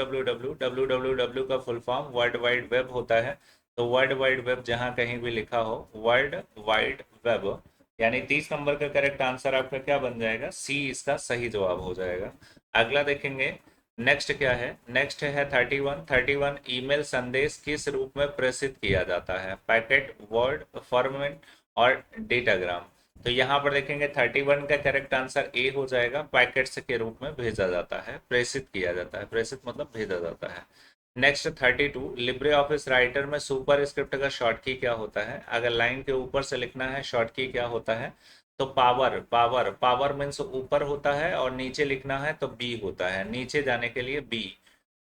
का full form world wide web होता है। तो वर्ल्ड वाइड वेब जहाँ कहीं भी लिखा हो वर्ल्ड वाइड वेब, यानी 30 नंबर का करेक्ट आंसर आपका क्या बन जाएगा, सी इसका सही जवाब हो जाएगा। अगला देखेंगे नेक्स्ट क्या है, नेक्स्ट है 31। 31 ईमेल संदेश किस रूप में प्रेषित किया जाता है, पैकेट, वर्ड, फॉर्मेट और डेटाग्राम। तो यहाँ पर देखेंगे 31 का करेक्ट आंसर ए हो जाएगा। पैकेट्स के रूप में भेजा जाता है, प्रेषित किया जाता है, प्रेषित मतलब भेजा जाता है। नेक्स्ट 32 लिब्रे ऑफिस राइटर में सुपर स्क्रिप्ट का शॉर्ट की क्या होता है। अगर लाइन के ऊपर से लिखना है शॉर्ट की क्या होता है, तो पावर, पावर, पावर मीन्स ऊपर होता है, और नीचे लिखना है तो बी होता है, नीचे जाने के लिए बी।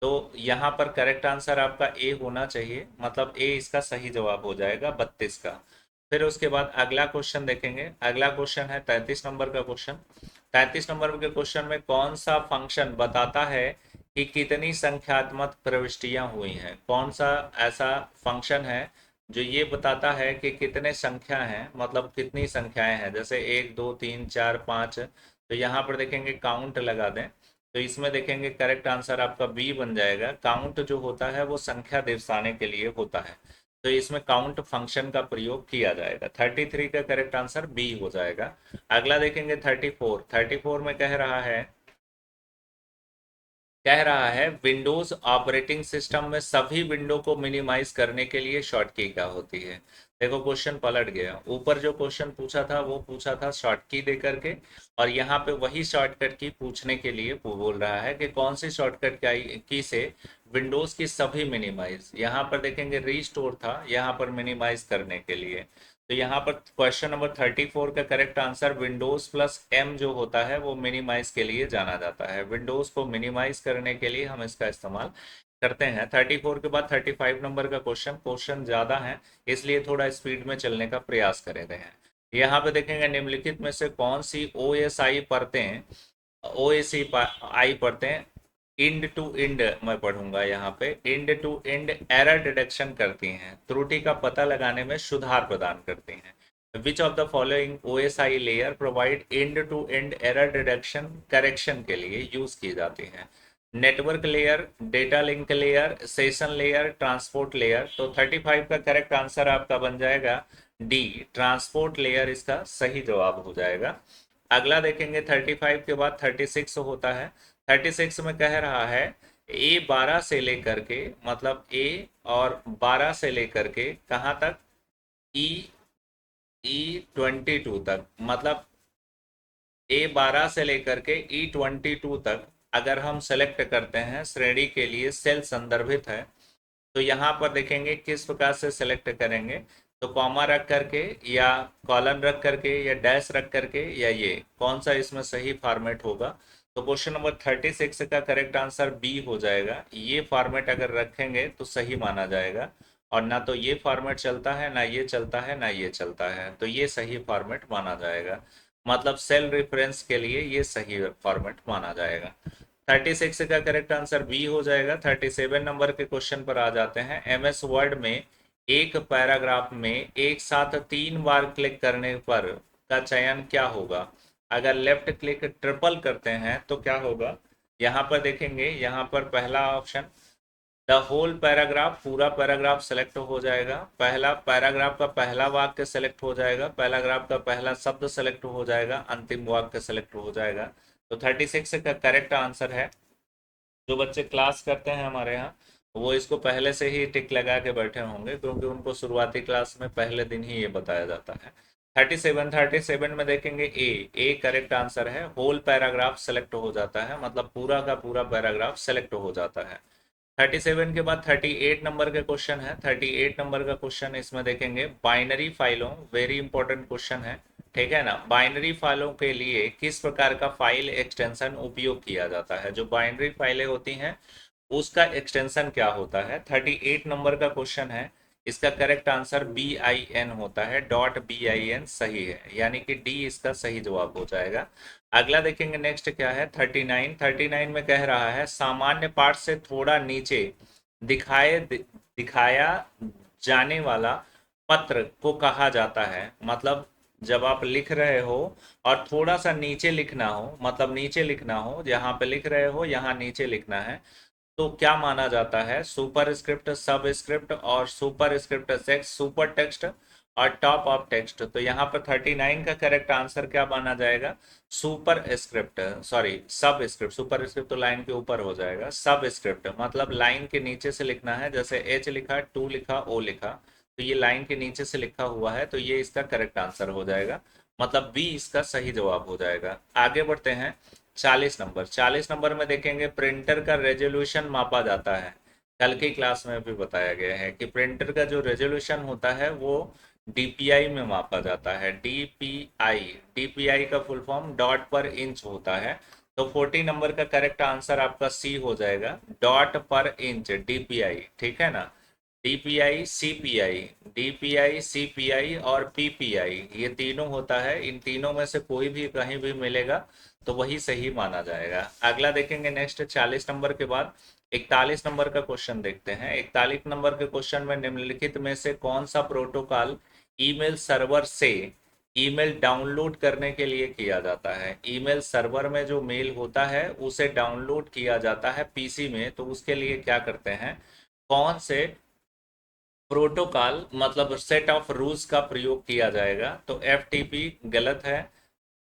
तो यहाँ पर करेक्ट आंसर आपका ए होना चाहिए, मतलब ए इसका सही जवाब हो जाएगा 32 का। फिर उसके बाद अगला क्वेश्चन देखेंगे। अगला क्वेश्चन है 33 नंबर का क्वेश्चन। 33 नंबर के क्वेश्चन में कौन सा फंक्शन बताता है कि कितनी संख्यात्मक प्रविष्टियां हुई हैं। कौन सा ऐसा फंक्शन है जो ये बताता है कि कितने संख्या हैं, मतलब कितनी संख्याएं हैं, जैसे 1 2 3 4 5। तो यहाँ पर देखेंगे काउंट लगा दें, तो इसमें देखेंगे करेक्ट आंसर आपका बी बन जाएगा। काउंट जो होता है वो संख्या दर्शाने के लिए होता है, तो इसमें काउंट फंक्शन का प्रयोग किया जाएगा। 33 का करेक्ट आंसर बी हो जाएगा। अगला देखेंगे 34। 34 में कह रहा है विंडोज ऑपरेटिंग सिस्टम में सभी विंडो को मिनिमाइज करने के लिए शॉर्ट की क्या होती है। देखो क्वेश्चन पलट गया, ऊपर जो क्वेश्चन पूछा था वो पूछा था शॉर्ट की दे करके, और यहाँ पे वही शॉर्टकट की पूछने के लिए वो बोल रहा है कि कौन सी शॉर्टकट की से विंडोज की सभी मिनिमाइज। यहाँ पर देखेंगे रीस्टोर था, यहाँ पर मिनिमाइज करने के लिए। तो यहाँ पर क्वेश्चन नंबर 34 का correct answer Windows plus M जो होता है वो मिनिमाइज के लिए जाना जाता है। विंडोज को मिनिमाइज करने के लिए हम इसका इस्तेमाल करते हैं। 34 के बाद 35 नंबर का क्वेश्चन, क्वेश्चन ज़्यादा है इसलिए थोड़ा स्पीड में चलने का प्रयास कर रहे हैं। यहाँ पे देखेंगे निम्नलिखित में से कौन सी ओ एस आई परतें, ओ एस आई परतें इंड टू इंड मैं पढ़ूंगा यहाँ पे, end to end error detection करती हैं, त्रुटि का पता लगाने में सुधार प्रदान करती हैं। Which of the following OSI layer provide end to end error detection correction के लिए यूज की जाती हैं। Network layer, data link layer, session layer, transport layer. तो 35 का करेक्ट आंसर आपका बन जाएगा डी ट्रांसपोर्ट लेयर इसका सही जवाब हो जाएगा। अगला देखेंगे 35 के बाद 36 होता है। 36 में कह रहा है ए 12 से लेकर के, मतलब ए और 12 से लेकर के कहाँ तक, ई E22 तक, मतलब A12 से लेकर के E22 तक अगर हम सेलेक्ट करते हैं श्रेणी के लिए, सेल संदर्भित है, तो यहाँ पर देखेंगे किस प्रकार से सेलेक्ट करेंगे। तो कॉमा रख करके या कॉलन रख करके या डैश रख करके, या ये कौन सा इसमें सही फॉर्मेट होगा। तो क्वेश्चन नंबर 36 का करेक्ट आंसर बी हो जाएगा। ये फॉर्मेट अगर रखेंगे तो सही माना जाएगा, और ना तो ये फॉर्मेट चलता है, ना ये चलता है, ना ये चलता है, तो ये सही फॉर्मेट माना जाएगा। मतलब सेल रेफरेंस के लिए ये सही फॉर्मेट माना जाएगा। 36 का करेक्ट आंसर बी हो जाएगा। 37 नंबर के क्वेश्चन पर आ जाते हैं। एमएस वर्ड में एक पैराग्राफ में एक साथ 3 बार क्लिक करने पर का चयन क्या होगा। अगर लेफ्ट क्लिक ट्रिपल करते हैं तो क्या होगा। यहाँ पर देखेंगे, यहाँ पर पहला ऑप्शन द होल पैराग्राफ, पूरा पैराग्राफ सेलेक्ट हो जाएगा। पहला पैराग्राफ का पहला वाक्य सेलेक्ट हो जाएगा, पैराग्राफ का पहला शब्द सेलेक्ट हो जाएगा, अंतिम वाक्य सेलेक्ट हो जाएगा। तो 36 का करेक्ट आंसर है। जो बच्चे क्लास करते हैं हमारे यहाँ, वो इसको पहले से ही टिक लगा के बैठे होंगे, क्योंकि उनको शुरुआती क्लास में पहले दिन ही ये बताया जाता है। 37 में देखेंगे ए करेक्ट आंसर है। होल पैराग्राफ सेलेक्ट हो जाता है, मतलब पूरा का पूरा पैराग्राफ सेलेक्ट हो जाता है। 37 के बाद 38 नंबर का क्वेश्चन है। 38 नंबर का क्वेश्चन इसमें देखेंगे बाइनरी फाइलों, वेरी इंपॉर्टेंट क्वेश्चन है, ठीक है ना। बाइनरी फाइलों के लिए किस प्रकार का फाइल एक्सटेंशन उपयोग किया जाता है। जो बाइनरी फाइलें होती हैं उसका एक्सटेंशन क्या होता है। 38 नंबर का क्वेश्चन है। इसका करेक्ट आंसर BIN होता है, .BIN सही है, यानी कि डी इसका सही जवाब हो जाएगा। अगला देखेंगे नेक्स्ट क्या है। 39 में कह रहा है सामान्य पाठ से थोड़ा नीचे दिखाया जाने वाला पत्र को कहा जाता है। मतलब जब आप लिख रहे हो और थोड़ा सा नीचे लिखना हो, मतलब नीचे लिखना हो, जहाँ पे लिख रहे हो यहाँ नीचे लिखना है, तो क्या माना जाता है। सुपर स्क्रिप्ट, सब स्क्रिप्ट और super script text, super text और टॉप ऑफ टेक्स्ट। तो यहाँ पर 39 का करेक्ट आंसर क्या माना जाएगा, सुपर स्क्रिप्ट, सॉरी सब स्क्रिप्ट। सुपर स्क्रिप्ट तो लाइन के ऊपर हो जाएगा, सब स्क्रिप्ट मतलब लाइन के नीचे से लिखना है। जैसे एच लिखा, टू लिखा, ओ लिखा, तो ये लाइन के नीचे से लिखा हुआ है, तो ये इसका करेक्ट आंसर हो जाएगा, मतलब बी इसका सही जवाब हो जाएगा। आगे बढ़ते हैं। 40 नंबर में देखेंगे प्रिंटर का रेजोल्यूशन मापा जाता है। कल की क्लास में भी बताया गया है कि प्रिंटर का जो रेजोल्यूशन होता है वो DPI में मापा जाता है। DPI का फुल फॉर्म डॉट पर इंच होता है। तो 40 नंबर का करेक्ट आंसर आपका सी हो जाएगा, डॉट पर इंच DPI, ठीक है ना। DPI CPI और PPI, ये तीनों होता है। इन तीनों में से कोई भी कहीं भी मिलेगा तो वही सही माना जाएगा। अगला देखेंगे नेक्स्ट 40 नंबर के बाद 41 नंबर का क्वेश्चन देखते हैं। 41 नंबर के क्वेश्चन में निम्नलिखित में से कौन सा प्रोटोकॉल ईमेल सर्वर से ईमेल डाउनलोड करने के लिए किया जाता है। ईमेल सर्वर में जो मेल होता है उसे डाउनलोड किया जाता है PC में, तो उसके लिए क्या करते हैं, कौन से प्रोटोकॉल मतलब सेट ऑफ रूल्स का प्रयोग किया जाएगा। तो FTP गलत है,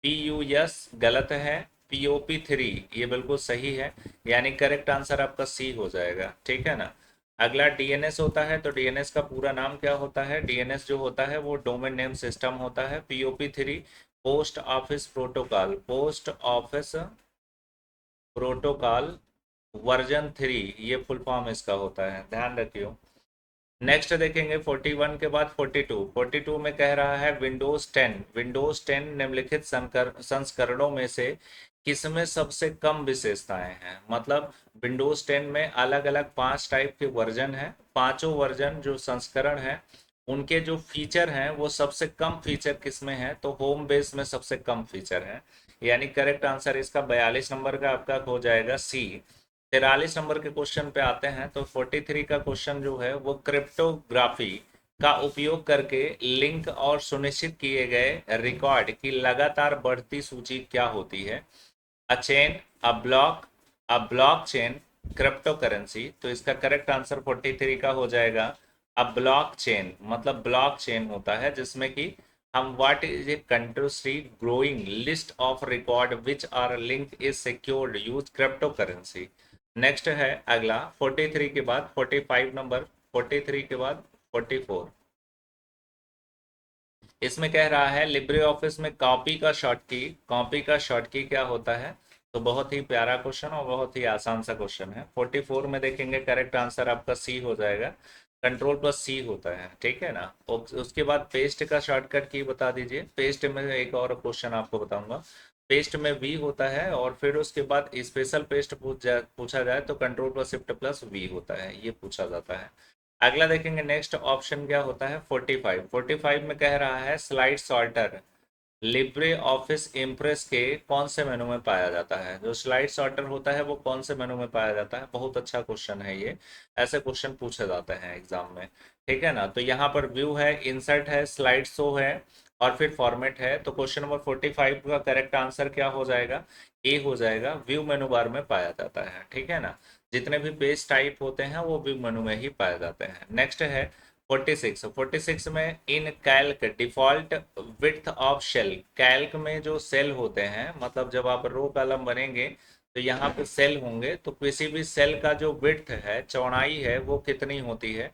PUS गलत है, POP3 ये बिल्कुल सही है, यानी करेक्ट आंसर आपका सी हो जाएगा, ठीक है ना। अगला DNS होता है। तो DNS का पूरा नाम क्या होता है। DNS जो होता है वो डोमेन नेम सिस्टम होता है। POP3 post office protocol, post office protocol version 3, ये फुल फॉर्म इसका होता है, ध्यान रखियो। नेक्स्ट देखेंगे 41 के बाद 42 में कह रहा है विंडोज 10 निम्नलिखित संस्करणों में से किसमें सबसे कम विशेषताएं हैं। मतलब विंडोज 10 में अलग अलग 5 टाइप के वर्जन हैं, पांचों वर्जन जो संस्करण है उनके जो फीचर हैं वो सबसे कम फीचर किसमें है। तो होम बेस में सबसे कम फीचर है, यानी करेक्ट आंसर इसका 42 नंबर का आपका हो जाएगा सी। 43 नंबर के क्वेश्चन पे आते हैं। तो 43 का क्वेश्चन जो है वो क्रिप्टोग्राफी का उपयोग करके लिंक और सुनिश्चित किए गए रिकॉर्ड की लगातार बढ़ती सूची क्या होती है। A chain, a blockchain, cryptocurrency. तो इसका करेक्ट आंसर 43 का हो जाएगा अब ब्लॉक चेन मतलब ब्लॉक चेन होता है जिसमें कि हम what is a country growing list of record which are link is secured use cryptocurrency. Next है अगला 43 के बाद 45 नंबर, 43 के बाद 44। इसमें कह रहा है लिब्रे ऑफिस में कॉपी का शॉर्ट की क्या होता है। तो बहुत ही प्यारा क्वेश्चन और बहुत ही आसान सा क्वेश्चन है। 44 में देखेंगे करेक्ट आंसर आपका सी हो जाएगा। कंट्रोल प्लस सी होता है, ठीक है ना। उसके बाद पेस्ट का शॉर्टकट की बता दीजिए। पेस्ट में एक और क्वेश्चन आपको बताऊंगा। पेस्ट में वी होता है और फिर उसके बाद स्पेशल पेस्ट पूछा जाए तो control plus shift plus V होता है, ये पूछा जाता है। अगला देखेंगे नेक्स्ट ऑप्शन क्या होता है 45। 45 में कह रहा है slide sorter Libre office impress के कौन से मेनू में पाया जाता है। जो स्लाइड सॉर्टर होता है वो कौन से मेनू में पाया जाता है। बहुत अच्छा क्वेश्चन है ये, ऐसे क्वेश्चन पूछे जाते हैं एग्जाम में, ठीक है ना। तो यहाँ पर व्यू है, इंसर्ट है, स्लाइड शो है और फिर फॉर्मेट है। तो क्वेश्चन नंबर 45 का करेक्ट आंसर क्या हो जाएगा, ए हो जाएगा। व्यू मेनू बार में पाया जाता है, ठीक है ना। जितने भी पेज टाइप होते हैं वो व्यू मेनू में ही पाए जाते हैं। नेक्स्ट है 46। 46 में in Calc default width of cell. Calc में जो सेल होते हैं मतलब जब आप रो कॉलम बनेंगे तो यहाँ पे सेल होंगे, तो किसी भी सेल का जो विड्थ है, चौड़ाई है, वो कितनी होती है।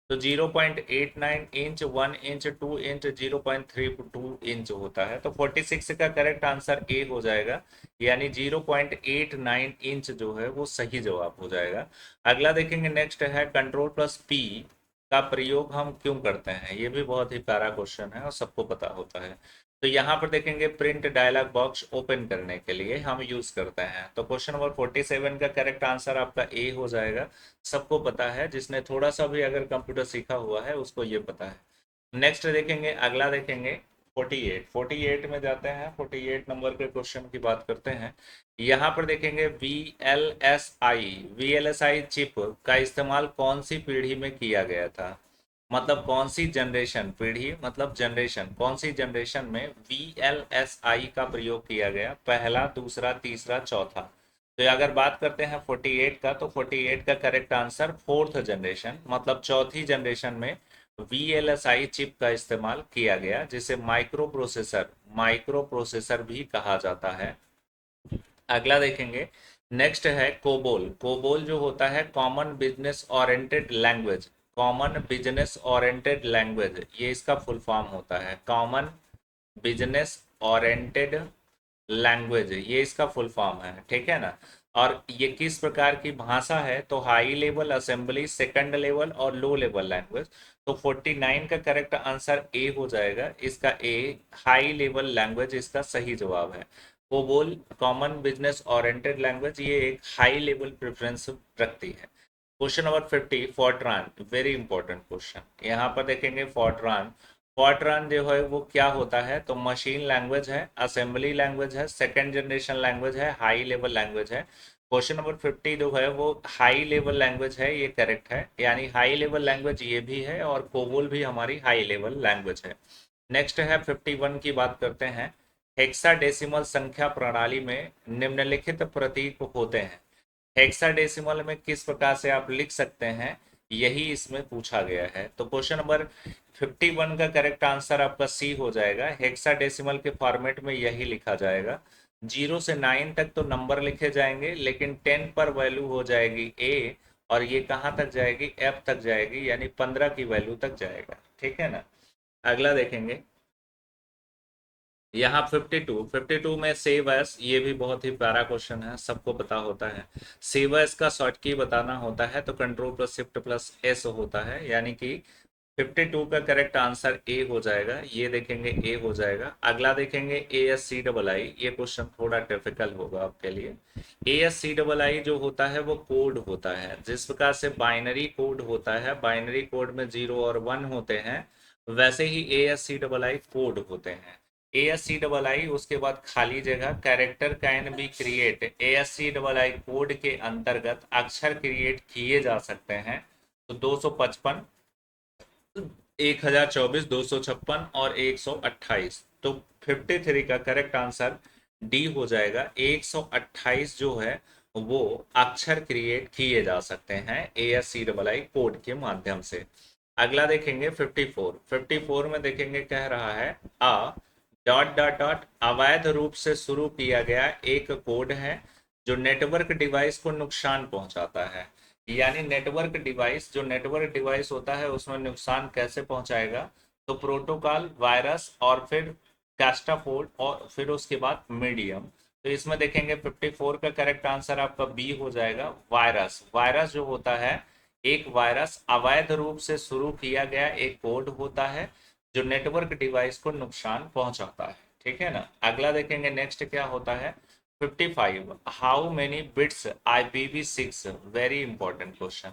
तो 0.89 इंच, 1 इंच, 2 इंच, 0.32 इंच होता है। तो 46 का करेक्ट आंसर ए हो जाएगा, यानी 0.89 इंच जो है वो सही जवाब हो जाएगा। अगला देखेंगे नेक्स्ट है कंट्रोल प्लस पी का प्रयोग हम क्यों करते हैं। ये भी बहुत ही प्यारा क्वेश्चन है और सबको पता होता है। तो यहाँ पर देखेंगे प्रिंट डायलॉग बॉक्स ओपन करने के लिए हम यूज करते हैं। तो क्वेश्चन नंबर 47 का करेक्ट आंसर आपका ए हो जाएगा। सबको पता है, जिसने थोड़ा सा भी अगर कंप्यूटर सीखा हुआ है उसको ये पता है। नेक्स्ट देखेंगे, अगला देखेंगे 48। 48 में जाते हैं, 48 नंबर के क्वेश्चन की बात करते हैं। यहाँ पर देखेंगे V L S I chip का इस्तेमाल कौन सी पीढ़ी में किया गया था। मतलब कौन सी जनरेशन, पीढ़ी मतलब जनरेशन, कौन सी जनरेशन में वी एल एस आई का प्रयोग किया गया, पहला, दूसरा, तीसरा, चौथा। तो अगर बात करते हैं 48 का, तो 48 का करेक्ट आंसर फोर्थ जनरेशन मतलब चौथी जनरेशन में वीएलएसआई चिप का इस्तेमाल किया गया, जिसे माइक्रो प्रोसेसर भी कहा जाता है। अगला देखेंगे नेक्स्ट है कोबोल। कोबोल जो होता है common business oriented language. Common business oriented language ये इसका फुल फॉर्म होता है, कॉमन बिजनेस ओरिएंटेड लैंग्वेज ये इसका फुल फॉर्म है, ठीक है ना। और ये किस प्रकार की भाषा है, तो high level assembly, second level और लो लेवल लैंग्वेज। तो 49 का करेक्ट आंसर ए हो जाएगा। इसका ए हाई लेवल लैंग्वेज इसका सही जवाब है। COBOL common business oriented language ये एक हाई लेवल प्रेफरेंस रखती है। Question number 50 FORTRAN, very important question. यहाँ पर देखेंगे फॉर्ट्रान। फॉर्ट्रान जो है वो क्या होता है, तो मशीन लैंग्वेज है, असेंबली लैंग्वेज है, सेकंड जनरेशन लैंग्वेज है, हाई लेवल लैंग्वेज है। क्वेश्चन नंबर 50 जो है वो हाई लेवल लैंग्वेज है, ये करेक्ट है। यानी हाई लेवल लैंग्वेज ये भी है और कोबोल भी हमारी हाई लेवल लैंग्वेज है। नेक्स्ट है 51 की बात करते हैं। हेक्साडेसिमल संख्या प्रणाली में निम्नलिखित प्रतीक होते हैं। हेक्साडेसिमल में किस प्रकार से आप लिख सकते हैं, यही इसमें पूछा गया है। तो क्वेश्चन नंबर 51 का करेक्ट आंसर आपका सी हो जाएगा। हेक्साडेसिमल के फॉर्मेट में यही लिखा जाएगा। 0 से 9 तक तो नंबर लिखे जाएंगे, लेकिन 10 पर वैल्यू हो जाएगी ए, और ये कहाँ तक जाएगी, एफ तक जाएगी, यानी 15 की वैल्यू तक जाएगा, ठीक है ना। अगला देखेंगे यहाँ 52 में सेव एस, ये भी बहुत ही प्यारा क्वेश्चन है, सबको पता होता है। सेव एस का शॉर्ट की बताना होता है तो control plus shift plus S होता है, यानी कि 52 का करेक्ट आंसर ए हो जाएगा। ये देखेंगे ए हो जाएगा। अगला देखेंगे ASCII, ये क्वेश्चन थोड़ा टिपिकल होगा आपके लिए। ASCII जो होता है वो कोड होता है, जिस प्रकार से बाइनरी कोड होता है, बाइनरी कोड में 0 और 1 होते हैं, वैसे ही ASCII कोड होते हैं। ASCII उसके बाद खाली जगह character can be create. ASCII code के अंतर्गत अक्षर क्रिएट किए जा सकते हैं। तो 255, 1024, 256 और 128। तो 53 का करेक्ट आंसर डी हो जाएगा। 128 जो है वो अक्षर क्रिएट किए जा सकते हैं ASCII कोड के माध्यम से। अगला देखेंगे 54। 54 में देखेंगे कह रहा है अ डॉट डॉट डॉट अवैध रूप से शुरू किया गया एक कोड है जो नेटवर्क डिवाइस को नुकसान पहुंचाता है। यानी नेटवर्क डिवाइस, जो नेटवर्क डिवाइस होता है उसमें नुकसान कैसे पहुंचाएगा? तो प्रोटोकॉल, वायरस और फिर कैस्टाफोल्ड और फिर उसके बाद मीडियम। तो इसमें देखेंगे 54 का करेक्ट आंसर आपका बी हो जाएगा, वायरस। वायरस जो होता है, एक वायरस अवैध रूप से शुरू किया गया एक कोड होता है जो नेटवर्क डिवाइस को नुकसान पहुंचाता है। ठीक है ना। अगला देखेंगे नेक्स्ट क्या होता है 55। How many bits IPv6? Very important question.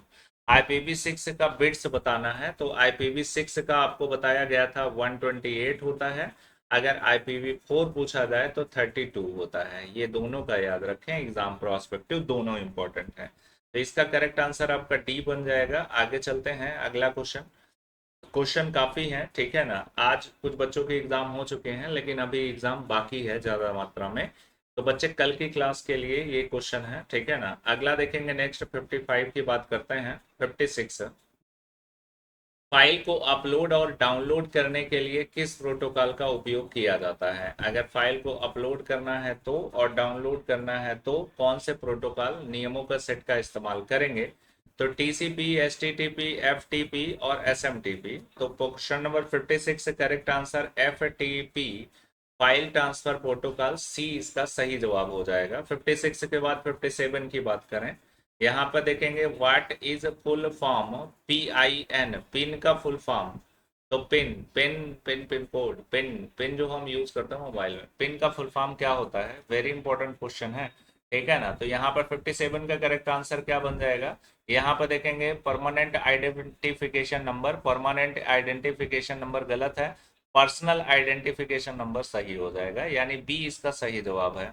IPv6 का बिट्स बताना है, तो IPv6 का आपको बताया गया था 128 होता है। अगर IPv4 पूछा जाए तो 32 होता है। ये दोनों का याद रखें, एग्जाम प्रोस्पेक्टिव दोनों इंपॉर्टेंट है। तो इसका करेक्ट आंसर आपका डी बन जाएगा। आगे चलते हैं अगला क्वेश्चन। क्वेश्चन काफी हैं, ठीक है ना। आज कुछ बच्चों के एग्जाम हो चुके हैं लेकिन अभी एग्जाम बाकी है ज्यादा मात्रा में। तो बच्चे कल की क्लास के लिए ये क्वेश्चन है, ठीक है ना। अगला देखेंगे नेक्स्ट 55 की बात करते हैं। 56। फाइल को अपलोड और डाउनलोड करने के लिए किस प्रोटोकॉल का उपयोग किया जाता है? अगर फाइल को अपलोड करना है तो और डाउनलोड करना है तो कौन से प्रोटोकॉल नियमों का सेट का इस्तेमाल करेंगे? तो TCP, STTP, FTP और SMTP। तो क्वेश्चन नंबर 56 से correct answer FTP, file transfer protocol, C इसका सही जवाब हो जाएगा। 56 के बाद 57 की बात करें। यहाँ पर देखेंगे what is full form, PIN, pin का फुल फॉर्म। तो pin pin pin pin code, pin pin जो हम यूज करते हैं मोबाइल में, पिन का फुल फॉर्म क्या होता है? वेरी इंपॉर्टेंट क्वेश्चन है, ठीक है ना। तो यहाँ पर 57 का करेक्ट आंसर क्या बन जाएगा? यहाँ पर देखेंगे permanent identification number. Permanent identification number गलत है, पर्सनल आइडेंटिफिकेशन नंबर सही हो जाएगा, यानी बी इसका सही जवाब है,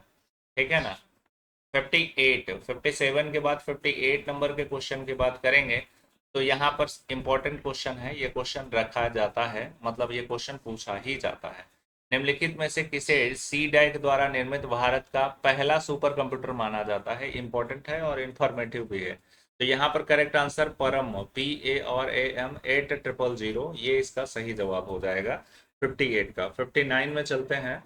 ठीक है ना। 58, 57 के बाद 58 नंबर के क्वेश्चन की बात करेंगे। तो यहाँ पर इंपॉर्टेंट क्वेश्चन है, ये क्वेश्चन रखा जाता है, मतलब ये क्वेश्चन पूछा ही जाता है। निम्नलिखित में से किसे CDAC द्वारा निर्मित भारत का पहला सुपर कंप्यूटर माना जाता है? इंपॉर्टेंट है और इंफॉर्मेटिव भी है। तो यहाँ पर करेक्ट आंसर परम, PARAM 8000, ये इसका सही जवाब हो जाएगा 58 का। 59 में चलते हैं।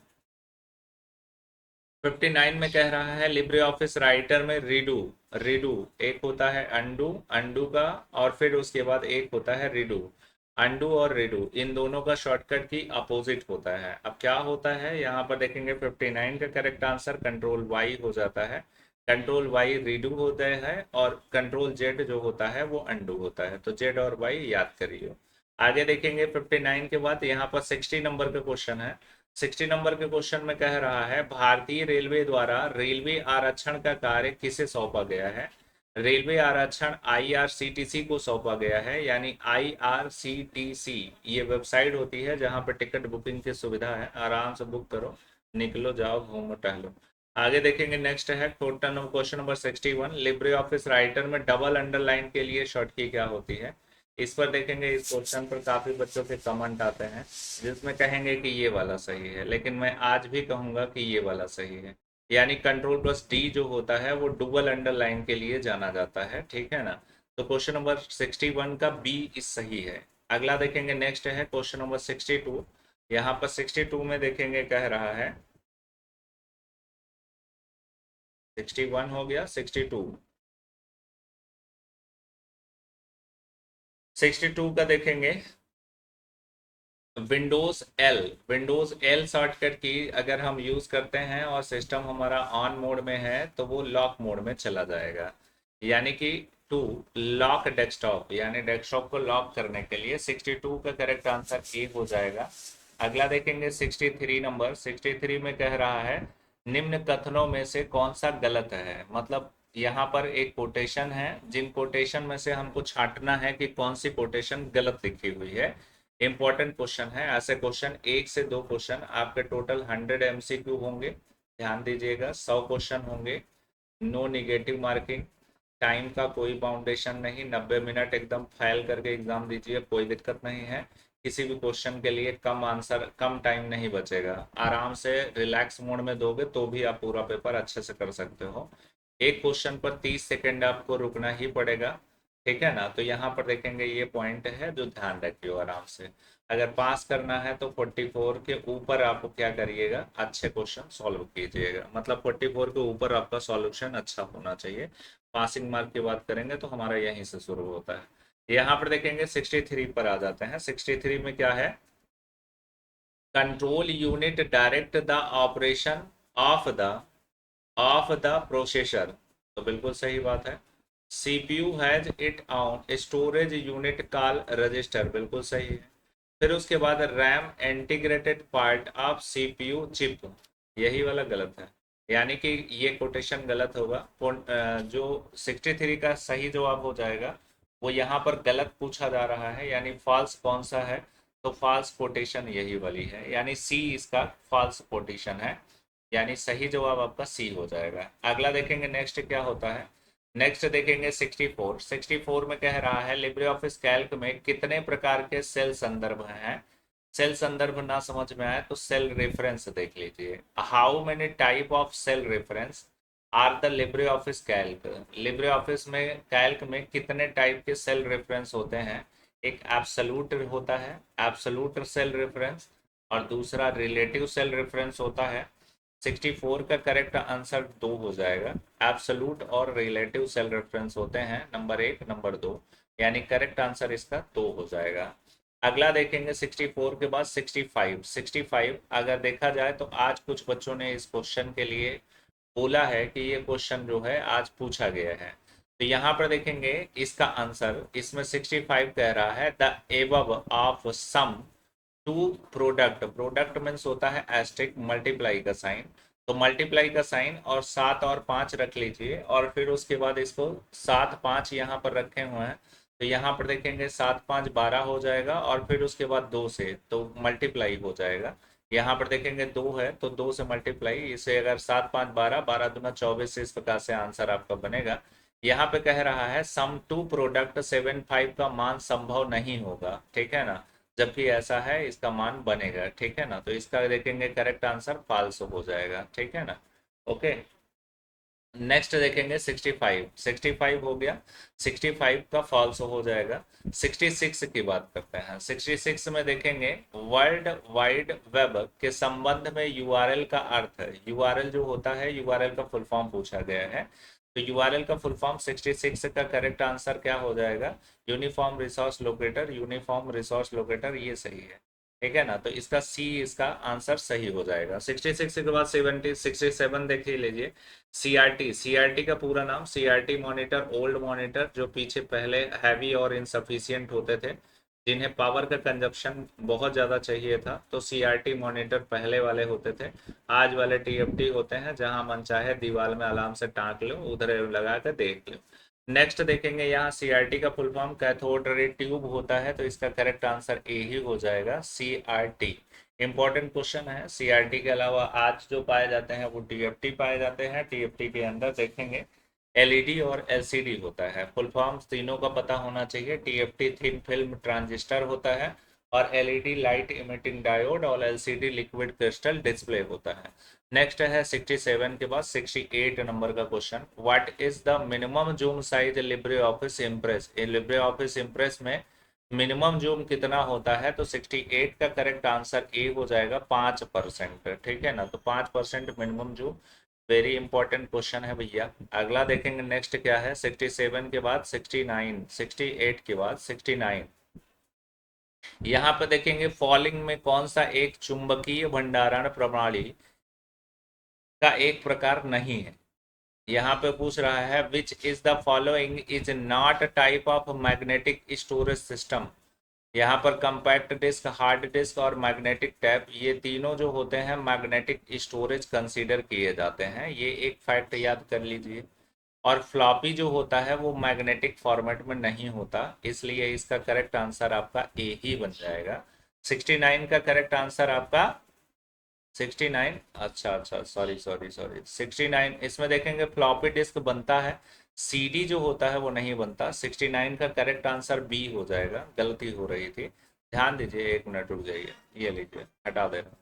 59 में कह रहा है लिब्रे ऑफिस राइटर में रीडू, रीडू एक होता है अंडू, अंडू का, और फिर उसके बाद एक होता है रीडू। अंडू और रीडू इन दोनों का शॉर्टकट की अपोजिट होता है। अब क्या होता है यहाँ पर देखेंगे 59 का करेक्ट आंसर कंट्रोल वाई हो जाता है। कंट्रोल वाई रीडू होता है और कंट्रोल जेड जो होता है वो अंडू होता है। तो जेड और वाई याद करिए। आगे देखेंगे 59 के बाद यहाँ पर 60 नंबर का क्वेश्चन है। 60 नंबर के क्वेश्चन में कह रहा है भारतीय रेलवे द्वारा रेलवे आरक्षण का कार्य किसे सौंपा गया है? रेलवे आरक्षण IRCTC को सौंपा गया है, यानी IRCTC ये वेबसाइट होती है जहां पर टिकट बुकिंग की सुविधा है। आराम से बुक करो, निकलो, जाओ, घूमो, टहलो। आगे देखेंगे नेक्स्ट है question number 61। Libre office writer में डबल अंडरलाइन के लिए शॉर्ट की क्या होती है? इस पर देखेंगे, इस क्वेश्चन पर काफी बच्चों के कमेंट आते हैं जिसमें कहेंगे कि ये वाला सही है, लेकिन मैं आज भी कहूंगा कि ये वाला सही है। यानी कंट्रोल प्लस डी जो होता है वो डुअल अंडरलाइन के लिए जाना जाता है, ठीक है ना। तो क्वेश्चन नंबर 61 का बी इस सही है। अगला देखेंगे नेक्स्ट है क्वेश्चन नंबर 62। यहाँ पर 62 में देखेंगे कह रहा है 61 हो गया, 62, 62 का देखेंगे विंडोज एल शॉर्टकट की अगर हम यूज करते हैं और सिस्टम हमारा ऑन मोड में है तो वो लॉक मोड में चला जाएगा। यानी कि टू लॉक डेस्कटॉप, यानी डेस्कटॉप को लॉक करने के लिए 62 का करेक्ट आंसर ए हो जाएगा। अगला देखेंगे 63 नंबर। 63 में कह रहा है निम्न कथनों में से कौन सा गलत है? मतलब यहाँ पर एक कोटेशन है, जिन कोटेशन में से हमको छांटना है कि कौन सी कोटेशन गलत लिखी हुई है। इंपॉर्टेंट क्वेश्चन है, ऐसे क्वेश्चन 1 से 2 क्वेश्चन आपके टोटल 100 MCQ होंगे। ध्यान दीजिएगा, 100 क्वेश्चन होंगे। नो निगेटिव मार्किंग, टाइम का कोई बाउंडेशन नहीं, 90 मिनट एकदम फाइल करके एग्जाम दीजिए, कोई दिक्कत नहीं है। किसी भी क्वेश्चन के लिए कम आंसर, कम टाइम नहीं बचेगा। आराम से रिलैक्स मोड में दोगे तो भी आप पूरा पेपर अच्छे से कर सकते हो। एक क्वेश्चन पर 30 सेकेंड आपको रुकना ही पड़ेगा। ठीक है ना। तो यहाँ पर देखेंगे ये पॉइंट है जो ध्यान रखियो आराम से। अगर पास करना है तो 44 के ऊपर आप क्या करिएगा, अच्छे क्वेश्चन सॉल्व कीजिएगा, मतलब 44 के ऊपर आपका सॉल्यूशन अच्छा होना चाहिए। पासिंग मार्क की बात करेंगे तो हमारा यहीं से शुरू होता है। यहाँ पर देखेंगे 63 पर आ जाते हैं। 63 में क्या है, control unit direct the operation of the processor. तो बिल्कुल सही बात है। CPU has it on storage unit call register, बिल्कुल सही है। फिर उसके बाद RAM integrated part of CPU chip, यही वाला गलत है, यानी कि ये कोटेशन गलत होगा। जो 63 का सही जवाब हो जाएगा वो यहाँ पर गलत पूछा जा रहा है, यानी फॉल्स कौन सा है, तो फॉल्स कोटेशन यही वाली है, यानी सी इसका फॉल्स कोटेशन है, यानी सही जवाब आपका सी हो जाएगा। अगला देखेंगे नेक्स्ट क्या होता है। नेक्स्ट देखेंगे 64। 64 में कह रहा है लिब्रे ऑफिस कैल्क में कितने प्रकार के सेल संदर्भ हैं। सेल संदर्भ ना समझ में आए तो सेल रेफरेंस देख लीजिए। How many type of cell reference are the Libre Office Calc. Libre Office में कैल्क में कितने टाइप के सेल रेफरेंस होते हैं। एक एब्सोल्यूट होता है, एब्सोल्यूट सेल रेफरेंस, और दूसरा रिलेटिव सेल रेफरेंस होता है। 64 का करेक्ट आंसर दो हो जाएगा। एब्सोल्यूट और रिलेटिव सेल रेफरेंस होते हैं नंबर एक नंबर दो, यानी करेक्ट आंसर इसका दो हो जाएगा। अगला देखेंगे 64 के बाद 65। 65 अगर देखा जाए तो आज कुछ बच्चों ने इस क्वेश्चन के लिए बोला है कि ये क्वेश्चन जो है आज पूछा गया है। तो यहाँ पर देखेंगे इसका आंसर, इसमें 65 कह रहा है the above of sum to product. Product means होता है एस्टेरिक मल्टीप्लाई का साइन, तो मल्टीप्लाई का साइन और 7 और 5 रख लीजिए, और फिर उसके बाद इसको 7 5 यहाँ पर रखे हुए हैं, तो यहाँ पर देखेंगे 7 5 12 हो जाएगा, और फिर उसके बाद 2 से तो मल्टीप्लाई हो जाएगा। यहाँ पर देखेंगे 2 है तो 2 से मल्टीप्लाई, इसे अगर 7 5 12 12 दूना 24 से इस प्रकार से आंसर आपका बनेगा। यहाँ पे कह रहा है सम टू प्रोडक्ट 75 का मान संभव नहीं होगा, ठीक है ना, जबकि ऐसा है इसका मान बनेगा, ठीक है ना। तो इसका देखेंगे करेक्ट आंसर फाल्स हो जाएगा, ठीक है ना। ओके, नेक्स्ट देखेंगे 65। 65 हो गया, 65 का फॉल्स हो जाएगा। 66 की बात करते हैं। 66 में देखेंगे वर्ल्ड वाइड वेब के संबंध में यूआरएल का अर्थ है। यूआरएल जो होता है, यूआरएल का फुल फॉर्म पूछा गया है, तो यूआरएल का फुल फॉर्म 66 का करेक्ट आंसर क्या हो जाएगा, uniform resource locator. Uniform resource locator ये सही है, ठीक है ना। तो इसका सी इसका आंसर सही हो जाएगा। 66 के बाद 70 67 देख ही लीजिए। सीआरटी, सीआरटी का पूरा नाम सीआरटी मॉनिटर ओल्ड मॉनिटर, जो पीछे पहले हैवी और इनसफिशियंट होते थे, जिन्हें पावर का कंजप्शन बहुत ज़्यादा चाहिए था, तो सीआरटी मॉनिटर पहले वाले होते थे। आज वाले टीएफटी होते हैं जहां मन चाहे दीवार में आराम से टाँक लो, उधर लगा कर देख लो। नेक्स्ट देखेंगे यहाँ सीआरटी का full form cathode ray tube होता है, तो इसका करेक्ट आंसर ए ही हो जाएगा, सीआरटी। इंपॉर्टेंट क्वेश्चन है। सीआरटी के अलावा आज जो पाए जाते हैं वो टीएफटी पाए जाते हैं। टीएफटी के अंदर देखेंगे एलईडी और एलसीडी होता है। फुल फॉर्म तीनों का पता होना चाहिए। टीएफटी थिन फिल्म ट्रांजिस्टर होता है, और एलईडी लाइट इमिटिंग डायोड, और एलसीडी लिक्विड क्रिस्टल डिस्प्ले होता है। नेक्स्ट है 67 के बाद 68 नंबर का question. What is the minimum zoom size Libre office impress. Libre office impress में मिनिमम जूम कितना होता है, तो 68 का करेक्ट आंसर ए हो जाएगा, 5%, ठीक है ना। तो 5% minimum zoom, very important question है भैया। अगला देखेंगे नेक्स्ट क्या है 67 के बाद 69। 68 के बाद 69, यहाँ पे देखेंगे फॉलिंग में कौन सा एक चुंबकीय भंडारण प्रणाली का एक प्रकार नहीं है। यहाँ पे पूछ रहा है which is the following is not type of magnetic storage system. यहाँ पर कंपैक्ट डिस्क, हार्ड डिस्क और मैग्नेटिक टैप, ये तीनों जो होते हैं मैग्नेटिक स्टोरेज कंसीडर किए जाते हैं, ये एक फैक्ट याद कर लीजिए। और फ्लॉपी जो होता है वो मैग्नेटिक फॉर्मेट में नहीं होता, इसलिए इसका करेक्ट आंसर आपका ए ही बन जाएगा। 69 का करेक्ट आंसर आपका 69, अच्छा अच्छा, सॉरी सॉरी सॉरी, 69 इसमें देखेंगे फ्लॉपी डिस्क बनता है, सीडी जो होता है वो नहीं बनता। 69 का करेक्ट आंसर बी हो जाएगा, गलती हो रही थी, ध्यान दीजिए, एक मिनट रुक जाइए, ये लीजिए हटा दे रहा हूँ।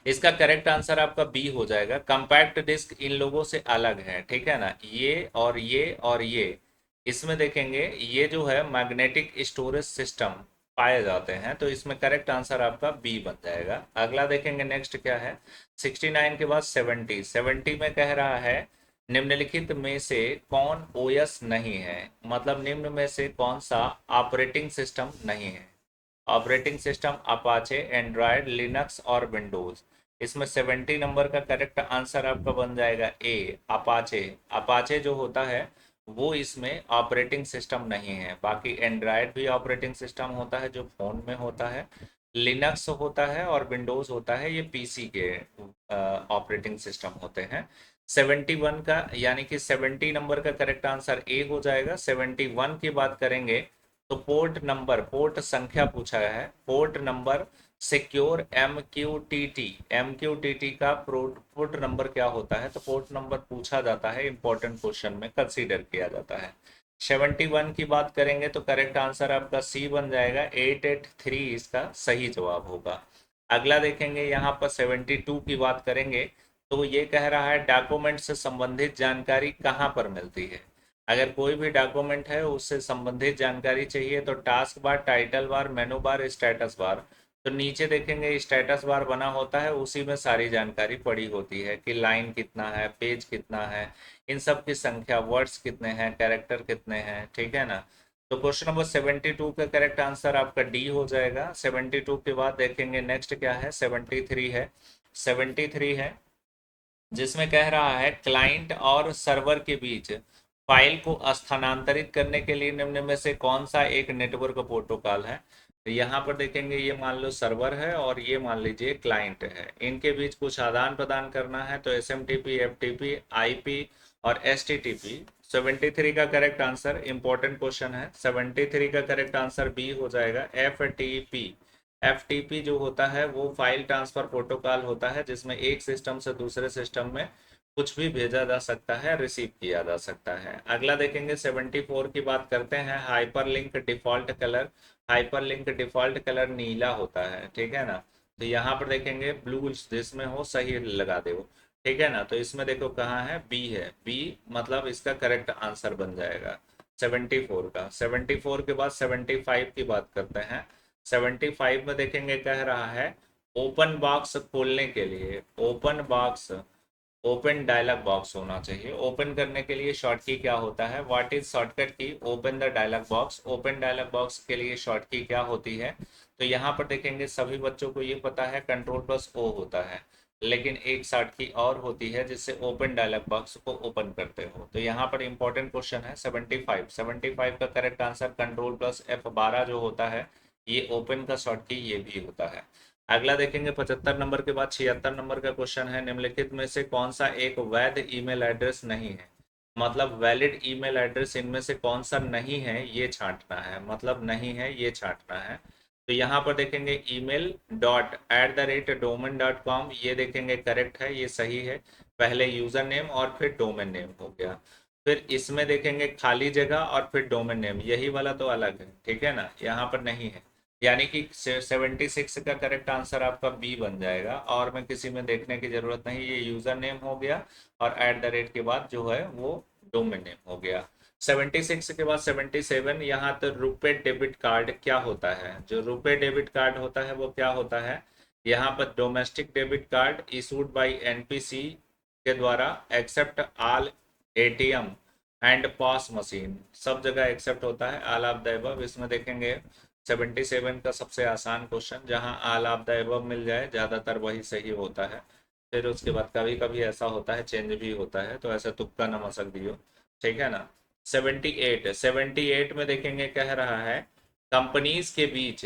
इसका करेक्ट आंसर आपका बी हो जाएगा। कंपैक्ट डिस्क इन लोगों से अलग है, ठीक है ना, ये और ये और ये। इसमें देखेंगे ये जो है मैग्नेटिक स्टोरेज सिस्टम पाए जाते हैं, तो इसमें करेक्ट आंसर आपका बी बन जाएगा। अगला देखेंगे नेक्स्ट क्या है। 69 के बाद 70। 70 में कह रहा है निम्नलिखित में से कौन ओएस नहीं है, मतलब निम्न में से कौन सा ऑपरेटिंग सिस्टम नहीं है। Operating system Apache, Android, Linux और विंडोज। इसमें 70 नंबर का करेक्ट आंसर आपका बन जाएगा ए, अपाचे। अपाचे जो होता है वो इसमें ऑपरेटिंग सिस्टम नहीं है। बाकी एंड्रॉयड भी ऑपरेटिंग सिस्टम होता है जो फ़ोन में होता है, लिनक्स होता है और विंडोज़ होता है, ये पीसी के ऑपरेटिंग सिस्टम होते हैं। 71 का यानी कि 70 नंबर का करेक्ट आंसर ए हो जाएगा। 71 की बात करेंगे तो पोर्ट नंबर, पोर्ट संख्या पूछा है, port number secure M Q T T का पोर्ट नंबर क्या होता है, तो पोर्ट नंबर पूछा जाता है, इंपॉर्टेंट क्वेश्चन में कंसीडर किया जाता है। 71 की बात करेंगे तो करेक्ट आंसर आपका सी बन जाएगा, 883 इसका सही जवाब होगा। अगला देखेंगे यहाँ पर 72 की बात करेंगे तो ये कह रहा है डॉक्यूमेंट से संबंधित जानकारी कहाँ पर मिलती है। अगर कोई भी डॉक्यूमेंट है उससे संबंधित जानकारी चाहिए तो टास्क बार, टाइटल बार, मेनू बार, स्टेटस बार। तो नीचे देखेंगे स्टेटस बार बना होता है, उसी में सारी जानकारी पड़ी होती है कि लाइन कितना है, पेज कितना है, इन सब की संख्या, वर्ड्स कितने हैं, कैरेक्टर कितने हैं, ठीक है ना। तो क्वेश्चन नंबर 72 का करेक्ट आंसर आपका डी हो जाएगा। 72 के बाद देखेंगे नेक्स्ट क्या है, 73 है। 73 है जिसमें कह रहा है क्लाइंट और सर्वर के बीच फाइल को स्थानांतरित करने के लिए निम्न में से कौन सा एक नेटवर्क प्रोटोकॉल है। तो यहाँ पर देखेंगे ये मान लो सर्वर है और ये मान लीजिए क्लाइंट है, इनके बीच कुछ आदान प्रदान करना है तो S M T P, F T P, I P और एस टी टी पी। 73 का करेक्ट आंसर, इंपॉर्टेंट क्वेश्चन है, 73 का करेक्ट आंसर बी हो जाएगा, एफ टी पी। एफटीपी जो होता है वो फाइल ट्रांसफर प्रोटोकॉल होता है जिसमें एक सिस्टम से दूसरे सिस्टम में कुछ भी भेजा जा सकता है, रिसीव किया जा सकता है। अगला देखेंगे 74 की बात करते हैं। Hyperlink default colour, hyperlink default colour नीला होता है, ठीक है ना। तो यहाँ पर देखेंगे ब्लू जिसमें हो सही लगा दो, ठीक है ना। तो इसमें देखो कहाँ है, बी है, बी मतलब इसका करेक्ट आंसर बन जाएगा 74 का। 74 के बाद 75 की बात करते हैं। 75 में देखेंगे कह रहा है ओपन बॉक्स खोलने के लिए, open box, open dialog box होना चाहिए। ओपन करने के लिए शॉर्ट की क्या होता है, what is shortcut key, open the dialog box. Open dialog box के लिए शॉर्ट की क्या होती है, तो यहाँ पर देखेंगे सभी बच्चों को ये पता है कंट्रोल प्लस ओ होता है, लेकिन एक शॉर्ट की और होती है जिससे ओपन डायलॉग बॉक्स को ओपन करते हो। तो यहाँ पर इंपॉर्टेंट क्वेश्चन है 75। 75 का correct answer control plus F12 जो होता है ये ओपन का शॉर्ट की ये भी होता है। अगला देखेंगे 75 नंबर के बाद 76 नंबर का क्वेश्चन है निम्नलिखित में से कौन सा एक वैध ईमेल एड्रेस नहीं है, मतलब वैलिड ईमेल एड्रेस इनमें से कौन सा नहीं है ये छांटना है, मतलब नहीं है ये छांटना है। तो यहाँ पर देखेंगे email.@domain.com, ये देखेंगे करेक्ट है, ये सही है। पहले यूजर नेम और फिर डोमेन नेम हो गया। फिर इसमें देखेंगे खाली जगह और फिर डोमेन नेम, यही वाला तो अलग है, ठीक है ना, यहाँ पर नहीं है। यानी कि 76 का करेक्ट आंसर आपका बी बन जाएगा, और में किसी में देखने की जरूरत नहीं, ये यूजर नेम हो गया और @ के बाद जो है वो डोमेन नेम हो गया। 76 के बाद 77, यहाँ तो रुपे डेबिट कार्ड क्या होता है, जो रुपे डेबिट कार्ड होता है वो क्या होता है। यहाँ पर domestic debit card issued by NPC के द्वारा, accept all ATM and POS machine, सब जगह एक्सेप्ट होता है ऑल ऑफ द अबव। इसमें देखेंगे 77 का सबसे आसान क्वेश्चन, जहां ऑल ऑफ द एबव मिल जाए ज़्यादातर वही सही होता है। फिर उसके बाद कभी कभी ऐसा होता है चेंज भी होता है, तो ऐसा तुक्का न मसक दियो, ठीक है ना। 78 में देखेंगे कह रहा है कंपनीज के बीच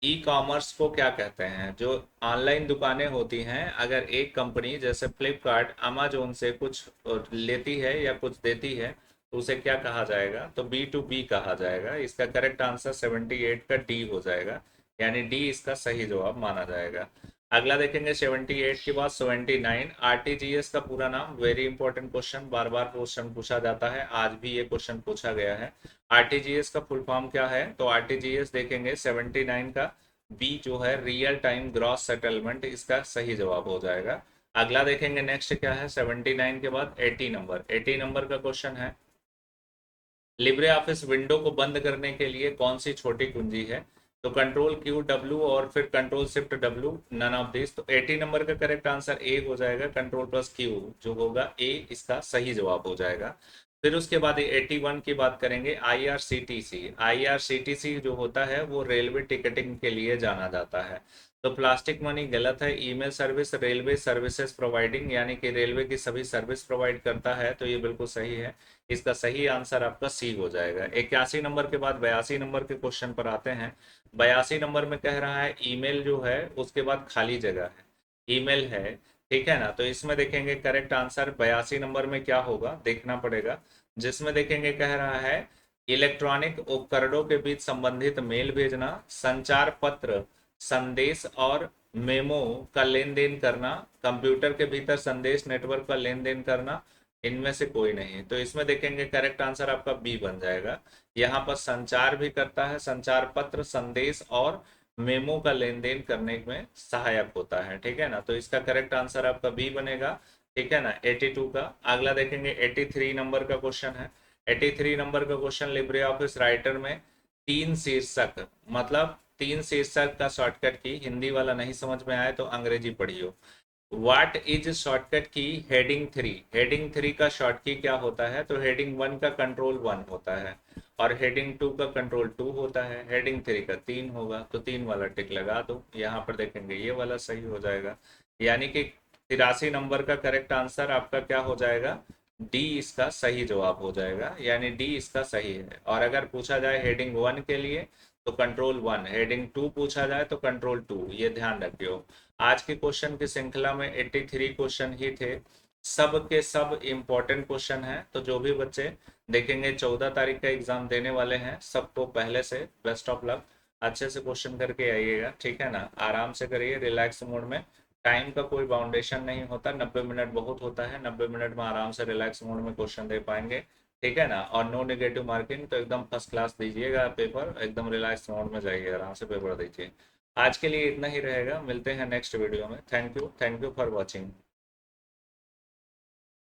ई कॉमर्स को क्या कहते हैं। जो ऑनलाइन दुकानें होती हैं, अगर एक कंपनी जैसे फ्लिपकार्ट अमेजोन से कुछ लेती है या कुछ देती है तो उसे क्या कहा जाएगा, तो बी टू बी कहा जाएगा। इसका करेक्ट आंसर 78 का डी हो जाएगा, यानी डी इसका सही जवाब माना जाएगा। अगला देखेंगे 78 के बाद 79, आरटीजीएस का पूरा नाम, वेरी इंपॉर्टेंट क्वेश्चन, बार बार क्वेश्चन पूछा जाता है, आज भी ये क्वेश्चन पूछा गया है। आरटीजीएस का फुल फॉर्म क्या है, तो आरटीजीएस देखेंगे 79 का बी जो है रियल टाइम ग्रॉस सेटलमेंट इसका सही जवाब हो जाएगा। अगला देखेंगे नेक्स्ट क्या है 79 के बाद 80 नंबर। 80 नंबर का क्वेश्चन है लिब्रे ऑफिस विंडो को बंद करने के लिए कौन सी छोटी कुंजी है? तो कंट्रोल क्यू डब्ल्यू और फिर control shift W, none of this. तो 80 नंबर का करेक्ट आंसर ए हो जाएगा, कंट्रोल प्लस क्यू जो होगा ए इसका सही जवाब हो जाएगा। फिर उसके बाद 81 की बात करेंगे आईआरसीटीसी। आईआरसीटीसी जो होता है वो रेलवे टिकटिंग के लिए जाना जाता है। तो प्लास्टिक मनी गलत है। Email service railway services providing, यानी कि रेलवे की सभी सर्विस प्रोवाइड करता है, तो ये बिल्कुल सही है। इसका सही आंसर आपका सी हो जाएगा। 81 नंबर के बाद 82 नंबर के क्वेश्चन पर आते हैं। 82 नंबर में कह रहा है ईमेल जो है उसके बाद खाली जगह है, ईमेल है, ठीक है ना। तो इसमें देखेंगे करेक्ट आंसर 82 नंबर में क्या होगा देखना पड़ेगा। जिसमें देखेंगे कह रहा है इलेक्ट्रॉनिक उपकरणों के बीच संबंधित मेल भेजना, संचार पत्र, संदेश और मेमो का लेन देन करना, कंप्यूटर के भीतर संदेश नेटवर्क का लेन देन करना, इनमें से कोई नहीं। तो इसमें देखेंगे करेक्ट आंसर आपका बी बन जाएगा। यहाँ पर संचार भी करता है, संचार पत्र, संदेश और मेमो का लेन देन करने में सहायक होता है, ठीक है ना। तो इसका करेक्ट आंसर आपका बी बनेगा, ठीक है ना, 82 का। अगला देखेंगे 83 नंबर का क्वेश्चन है। 83 नंबर का क्वेश्चन लिब्रे ऑफिस राइटर में तीन शीर्षक, मतलब तीन शीर्षक का शॉर्टकट की, हिंदी वाला नहीं समझ में आए तो अंग्रेजी पढ़ियो। व्हाट इज शॉर्टकट की हेडिंग थ्री? हेडिंग थ्री का शॉर्ट की क्या होता है? तो हेडिंग वन का कंट्रोल वन होता है और हेडिंग टू का कंट्रोल टू होता है, हेडिंग थ्री का तीन होगा, तो तीन वाला टिक लगा दो। यहाँ पर देखेंगे ये वाला सही हो जाएगा, यानी कि 83 नंबर का करेक्ट आंसर आपका क्या हो जाएगा? डी इसका सही जवाब हो जाएगा, यानी डी इसका सही है। और अगर पूछा जाए हेडिंग वन के लिए तो कंट्रोल वन, हेडिंग टू पूछा जाए तो कंट्रोल टू, ये ध्यान रखियो। आज के क्वेश्चन की श्रृंखला में 83 क्वेश्चन ही थे, सब के सब इम्पोर्टेंट क्वेश्चन हैं। तो जो भी बच्चे देखेंगे 14 तारीख का एग्जाम देने वाले हैं, सबको पहले से बेस्ट ऑफ लक। अच्छे से क्वेश्चन करके आइएगा, ठीक है ना, आराम से करिए रिलैक्स मोड में। टाइम का कोई बाउंडेशन नहीं होता, 90 मिनट बहुत होता है, 90 मिनट में आराम से रिलैक्स मोड में क्वेश्चन दे पाएंगे, ठीक है ना। और नो नेगेटिव मार्किंग, तो एकदम फर्स्ट क्लास दीजिएगा पेपर, एकदम रिलैक्स मोड में जाइए, आराम से पेपर दीजिए। आज के लिए इतना ही रहेगा, मिलते हैं नेक्स्ट वीडियो में। Thank you for watching.